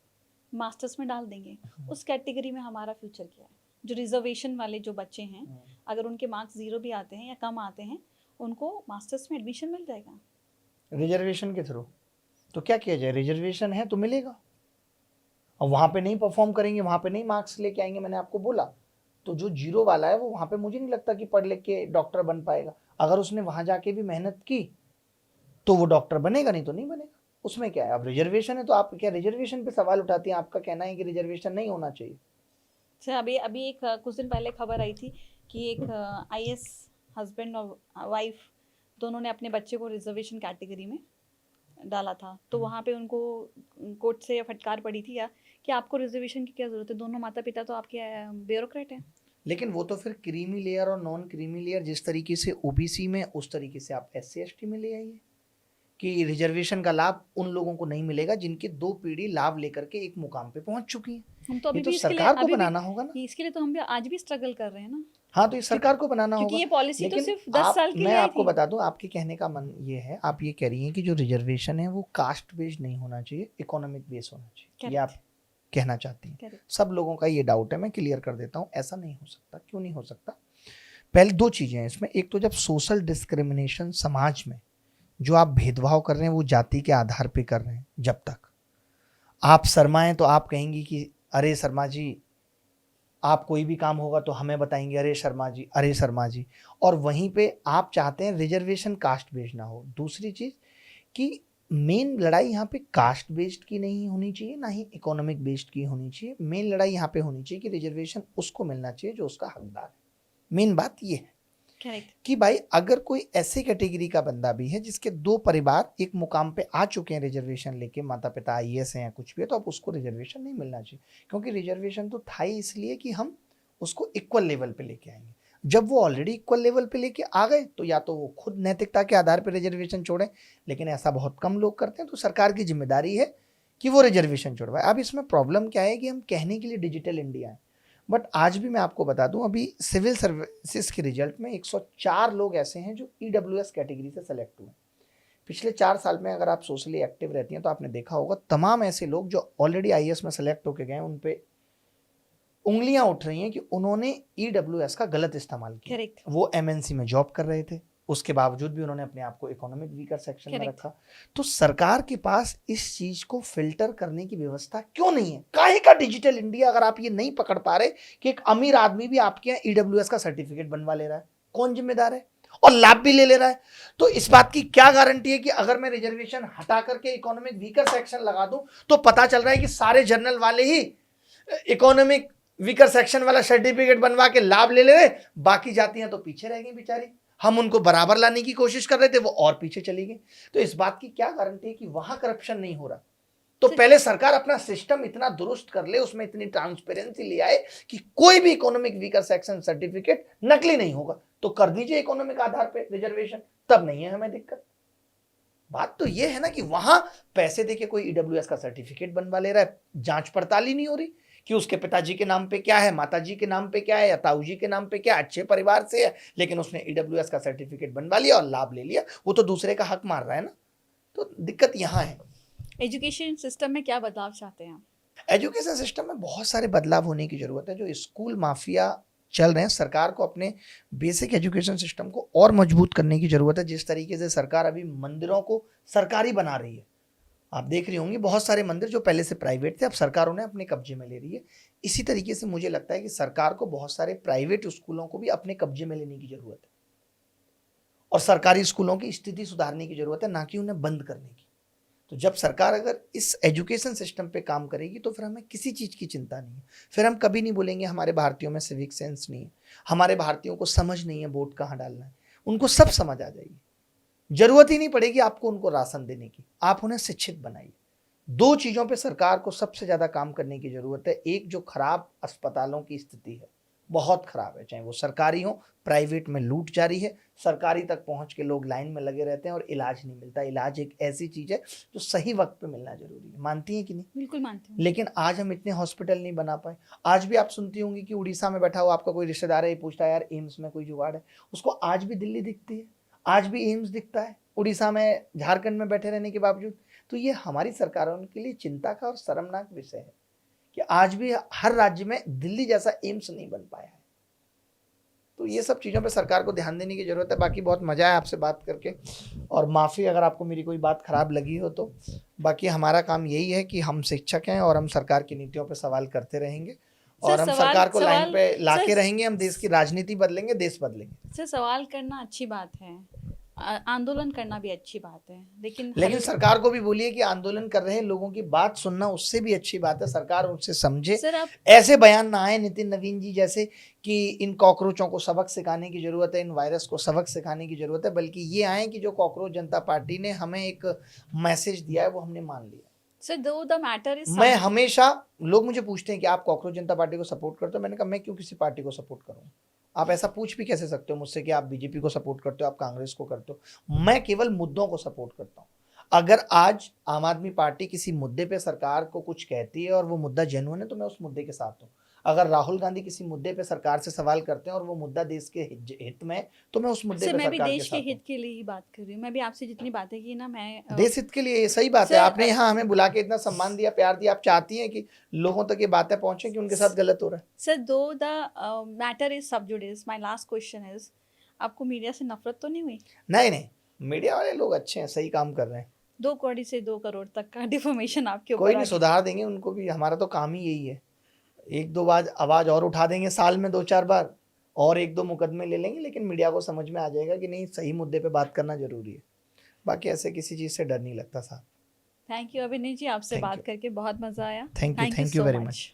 मास्टर्स में डाल देंगे। उस कैटेगरी में हमारा फ्यूचर क्या है? जो रिजर्वेशन वाले जो बच्चे हैं, अगर उनके मार्क्स 0 भी आते हैं या कम आते हैं, उनको मास्टर्स में एडमिशन मिल जाएगा रिजर्वेशन के थ्रू। तो क्या किया जाए, रिजर्वेशन है तो मिलेगा, और वहां पे नहीं परफॉर्म करेंगे, वहां पे नहीं मार्क्स लेके आएंगे, मैंने आपको बोला, तो जो 0 वाला है वो वहां पे मुझे नहीं लगता कि पढ़ लिख के डॉक्टर बन पाएगा। अगर उसने वहां जाके भी मेहनत की तो वो डॉक्टर बनेगा, नहीं तो नहीं बनेगा। उसमें क्या है, अब रिजर्वेशन है तो आप क्या रिजर्वेशन पे सवाल उठाती हैं? आपका कहना है कि रिजर्वेशन नहीं होना चाहिए। सर अभी एक कुछ दिन पहले खबर आई थी कि एक IAS हस्बैंड और वाइफ दोनों ने अपने बच्चे को रिजर्वेशन कैटेगरी में डाला था, तो वहाँ पे उनको कोर्ट से फटकार पड़ी थी कि आपको रिजर्वेशन की क्या जरूरत है, दोनों माता पिता तो आपके ब्यूरोक्रेट हैं। लेकिन वो तो फिर क्रीमी लेयर और नॉन क्रीमी लेयर, जिस तरीके से OBC में उस तरीके से आप SC ST में ले आइए कि रिजर्वेशन का लाभ उन लोगों को नहीं मिलेगा जिनके 2 पीढ़ी लाभ लेकर के एक मुकाम पे पहुंच चुकी है। हम तो अभी ये तो भी सरकार को बनाना होगा ना। इसके लिए तो हम भी आज भी स्ट्रगल कर रहे हैं ना। हाँ, तो ये सरकार को बनाना होगा, क्योंकि ये पॉलिसी तो लेकिन सिर्फ 10 साल के लिए मैं आई आपको थी। बता दूं, आपके कहने का मन ये है, आप ये कह रही हैं कि जो रिजर्वेशन है वो कास्ट बेस्ड नहीं होना चाहिए, इकोनॉमिक बेस होना चाहिए, ये आप कहना चाहती हैं। सब लोगों का ये डाउट है, मैं क्लियर कर देता हूँ। ऐसा नहीं हो सकता। क्यों नहीं हो सकता? पहले 2 चीजें हैं इसमें। एक तो जब सोशल डिस्क्रिमिनेशन समाज में जो आप भेदभाव कर रहे हैं वो जाति के आधार पे कर रहे हैं, जब तक आप शर्माएं तो आप कहेंगी कि अरे शर्मा जी, आप कोई भी काम होगा तो हमें बताएंगे अरे शर्मा जी, अरे शर्मा जी, और वहीं पे आप चाहते हैं रिजर्वेशन कास्ट बेस्ड ना हो। दूसरी चीज कि मेन लड़ाई यहाँ पे कास्ट बेस्ड की नहीं होनी चाहिए, ना ही इकोनॉमिक बेस्ड की होनी चाहिए। मेन लड़ाई यहाँ पे होनी चाहिए कि रिजर्वेशन उसको मिलना चाहिए जो उसका हकदार है। मेन बात ये है करेक्ट। कि भाई अगर कोई ऐसी कैटेगरी का बंदा भी है जिसके 2 परिवार एक मुकाम पे आ चुके हैं रिजर्वेशन लेके, माता पिता आईएएस हैं या कुछ भी है, तो अब उसको रिजर्वेशन नहीं मिलना चाहिए। क्योंकि रिजर्वेशन तो था ही इसलिए कि हम उसको इक्वल लेवल पे लेके आएंगे। जब वो ऑलरेडी इक्वल लेवल पे लेके आ गए तो या तो वो खुद नैतिकता के आधार पर रिजर्वेशन छोड़ें, लेकिन ऐसा बहुत कम लोग करते हैं, तो सरकार की जिम्मेदारी है कि वो रिजर्वेशन छोड़वाए। अब इसमें प्रॉब्लम क्या है कि हम कहने के लिए डिजिटल इंडिया है, बट आज भी मैं आपको बता दूं, अभी सिविल सर्विसेज के रिजल्ट में 104 लोग ऐसे हैं जो ईडब्ल्यूएस कैटेगरी से सेलेक्ट हुए। पिछले 4 साल में अगर आप सोशली एक्टिव रहती हैं तो आपने देखा होगा तमाम ऐसे लोग जो ऑलरेडी आईएएस में सेलेक्ट होके गए उन पे उंगलियां उठ रही हैं कि उन्होंने ईडब्ल्यूएस का गलत इस्तेमाल किया। करेक्ट। वो एमएनसी में जॉब कर रहे थे, उसके बावजूद भी उन्होंने अपने आप को इकोनॉमिक वीकर सेक्शन में Correct. रखा। तो सरकार के पास इस चीज को फिल्टर करने की व्यवस्था क्यों नहीं है? काहे का डिजिटल इंडिया? अगर आप ये नहीं पकड़ पा रहे कि एक अमीर आदमी भी आपके यहाँ ईडब्ल्यूएस का सर्टिफिकेट बनवा ले रहा है, कौन जिम्मेदार है? और लाभ भी ले रहा है, तो इस बात की क्या गारंटी है कि अगर मैं रिजर्वेशन हटा करके इकोनॉमिक वीकर सेक्शन लगा दूं तो पता चल रहा है कि सारे जनरल वाले ही इकोनॉमिक वीकर सेक्शन वाला सर्टिफिकेट बनवा के लाभ ले रहे, बाकी जातियां तो पीछे रह गई बेचारी। हम उनको बराबर लाने की कोशिश कर रहे थे, वो और पीछे चली गई। तो इस बात की क्या गारंटी है कि वहां करप्शन नहीं हो रहा? तो पहले सरकार अपना सिस्टम इतना दुरुस्त कर ले, उसमें इतनी ट्रांसपेरेंसी ले आए कि कोई भी इकोनॉमिक वीकर सेक्शन सर्टिफिकेट नकली नहीं होगा। तो कर दीजिए इकोनॉमिक आधार पे रिजर्वेशन, तब नहीं है हमें दिक्कत। बात तो ये है ना कि वहां पैसे देके कोई ईडब्ल्यूएस का सर्टिफिकेट बनवा ले रहा है, जांच पड़ताल ही नहीं हो रही कि उसके पिताजी के नाम पे क्या है, माताजी के नाम पे क्या है, या ताऊ जी के नाम पे क्या, अच्छे परिवार से है, लेकिन उसने ईडब्ल्यूएस का सर्टिफिकेट बनवा लिया और लाभ ले लिया। वो तो दूसरे का हक मार रहा है ना। तो दिक्कत यहाँ है। एजुकेशन सिस्टम में क्या बदलाव चाहते हैं आप? एजुकेशन सिस्टम में बहुत सारे बदलाव होने की जरूरत है। जो स्कूल माफिया चल रहे हैं, सरकार को अपने बेसिक एजुकेशन सिस्टम को और मजबूत करने की जरूरत है। जिस तरीके से सरकार अभी मंदिरों को सरकारी बना रही है, आप देख रही होंगी बहुत सारे मंदिर जो पहले से प्राइवेट थे अब सरकार उन्हें अपने कब्जे में ले रही है। इसी तरीके से मुझे लगता है कि सरकार को बहुत सारे प्राइवेट स्कूलों को भी अपने कब्जे में लेने की जरूरत है और सरकारी स्कूलों की स्थिति सुधारने की जरूरत है, ना कि उन्हें बंद करने की। तो जब सरकार अगर इस एजुकेशन सिस्टम पे काम करेगी तो फिर हमें किसी चीज़ की चिंता नहीं है। फिर हम कभी नहीं बोलेंगे हमारे भारतीयों में सिविक सेंस नहीं है, हमारे भारतीयों को समझ नहीं है वोट कहाँ डालना है। उनको सब समझ आ जाएगी, जरूरत ही नहीं पड़ेगी आपको उनको राशन देने की, आप उन्हें शिक्षित बनाइए। 2 चीज़ों पे सरकार को सबसे ज़्यादा काम करने की ज़रूरत है। एक, जो खराब अस्पतालों की स्थिति है, बहुत खराब है, चाहे वो सरकारी हो, प्राइवेट में लूट जारी है। सरकारी तक पहुंच के लोग लाइन में लगे रहते हैं और इलाज नहीं मिलता। इलाज एक ऐसी चीज़ है जो सही वक्त पे मिलना जरूरी है। मानती हैं कि नहीं? बिल्कुल मानती हूँ। लेकिन आज हम इतने हॉस्पिटल नहीं बना पाए। आज भी आप सुनती होंगी कि उड़ीसा में बैठा हुआ आपका कोई रिश्तेदार है, ये पूछता है यार एम्स में कोई जुगाड़ है, उसको आज भी दिल्ली दिखती है, आज भी एम्स दिखता है उड़ीसा में, झारखंड में बैठे रहने के बावजूद। तो ये हमारी सरकारों के लिए चिंता का और शर्मनाक विषय है कि आज भी हर राज्य में दिल्ली जैसा एम्स नहीं बन पाया है। तो ये सब चीज़ों पे सरकार को ध्यान देने की जरूरत है। बाकी बहुत मजा आया आपसे बात करके, और माफ़ी अगर आपको मेरी कोई बात खराब लगी हो तो। बाकी हमारा काम यही है कि हम शिक्षक हैं और हम सरकार की नीतियों पे सवाल करते रहेंगे और हम सरकार को लाइन पे लाके रहेंगे। हम देश की राजनीति बदलेंगे, देश बदलेंगे। सर, सवाल करना अच्छी बात है, आंदोलन करना भी अच्छी बात है, लेकिन सरकार को भी बोलिए कि आंदोलन कर रहे हैं लोगों की बात सुनना उससे भी अच्छी बात है। सरकार उनसे समझे। सर आप ऐसे बयान ना आए नितिन नवीन जी जैसे कि इन कॉकरोचों को सबक सिखाने की जरूरत है, इन वायरस को सबक सिखाने की जरूरत है, बल्कि ये आए कि जो कॉकरोच जनता पार्टी ने हमें एक मैसेज दिया है वो हमने मान लिया। सर, दो द मैटर इज, मैं हमेशा, लोग मुझे पूछते हैं कि आप कॉकरोच जनता पार्टी को सपोर्ट करते हो। मैंने कहा मैं क्यों किसी पार्टी को सपोर्ट करूँ? आप ऐसा पूछ भी कैसे सकते हो मुझसे कि आप बीजेपी को सपोर्ट करते हो, आप कांग्रेस को करते हो? मैं केवल मुद्दों को सपोर्ट करता हूँ। अगर आज आम आदमी पार्टी किसी मुद्दे पे सरकार को कुछ कहती है और वो मुद्दा जेन्युइन है तो मैं उस मुद्दे के साथ हूँ। अगर राहुल गांधी किसी मुद्दे पे सरकार से सवाल करते हैं और वो मुद्दा देश के हित में है तो मैं उस मुद्दे पे मैं भी सरकार के देश के साथ हित के लिए ही बात कर रही हूँ। मैं भी आपसे जितनी बातें की ना, मैं देश हित के लिए, सही बात है। सर, आपने यहाँ हमें बुला के इतना सम्मान दिया, प्यार दिया, आप चाहती हैं कि लोगों तक ये बातें पहुंचे कि उनके साथ गलत हो रहा है। सर, दो द मैटर इज सब जुडिस, माय लास्ट क्वेश्चन इज, आपको मीडिया से नफरत तो नहीं हुई? नहीं, मीडिया वाले लोग अच्छे हैं, सही काम कर रहे हैं। 2 करोड़ से 2 करोड़ तक का डिफॉर्मेशन आपके ऊपर कोई नहीं, सुधार देंगे उनको भी। हमारा तो काम ही यही है। 1-2 बार आवाज और उठा देंगे साल में 2-4 बार, और 1-2 मुकदमे ले लेंगे, लेकिन मीडिया को समझ में आ जाएगा कि नहीं, सही मुद्दे पे बात करना जरूरी है। बाकी ऐसे किसी चीज़ से डर नहीं लगता साहब। थैंक यू अभिनय जी, आपसे Thank बात you. करके बहुत मजा आया। Thank you so very much. Much.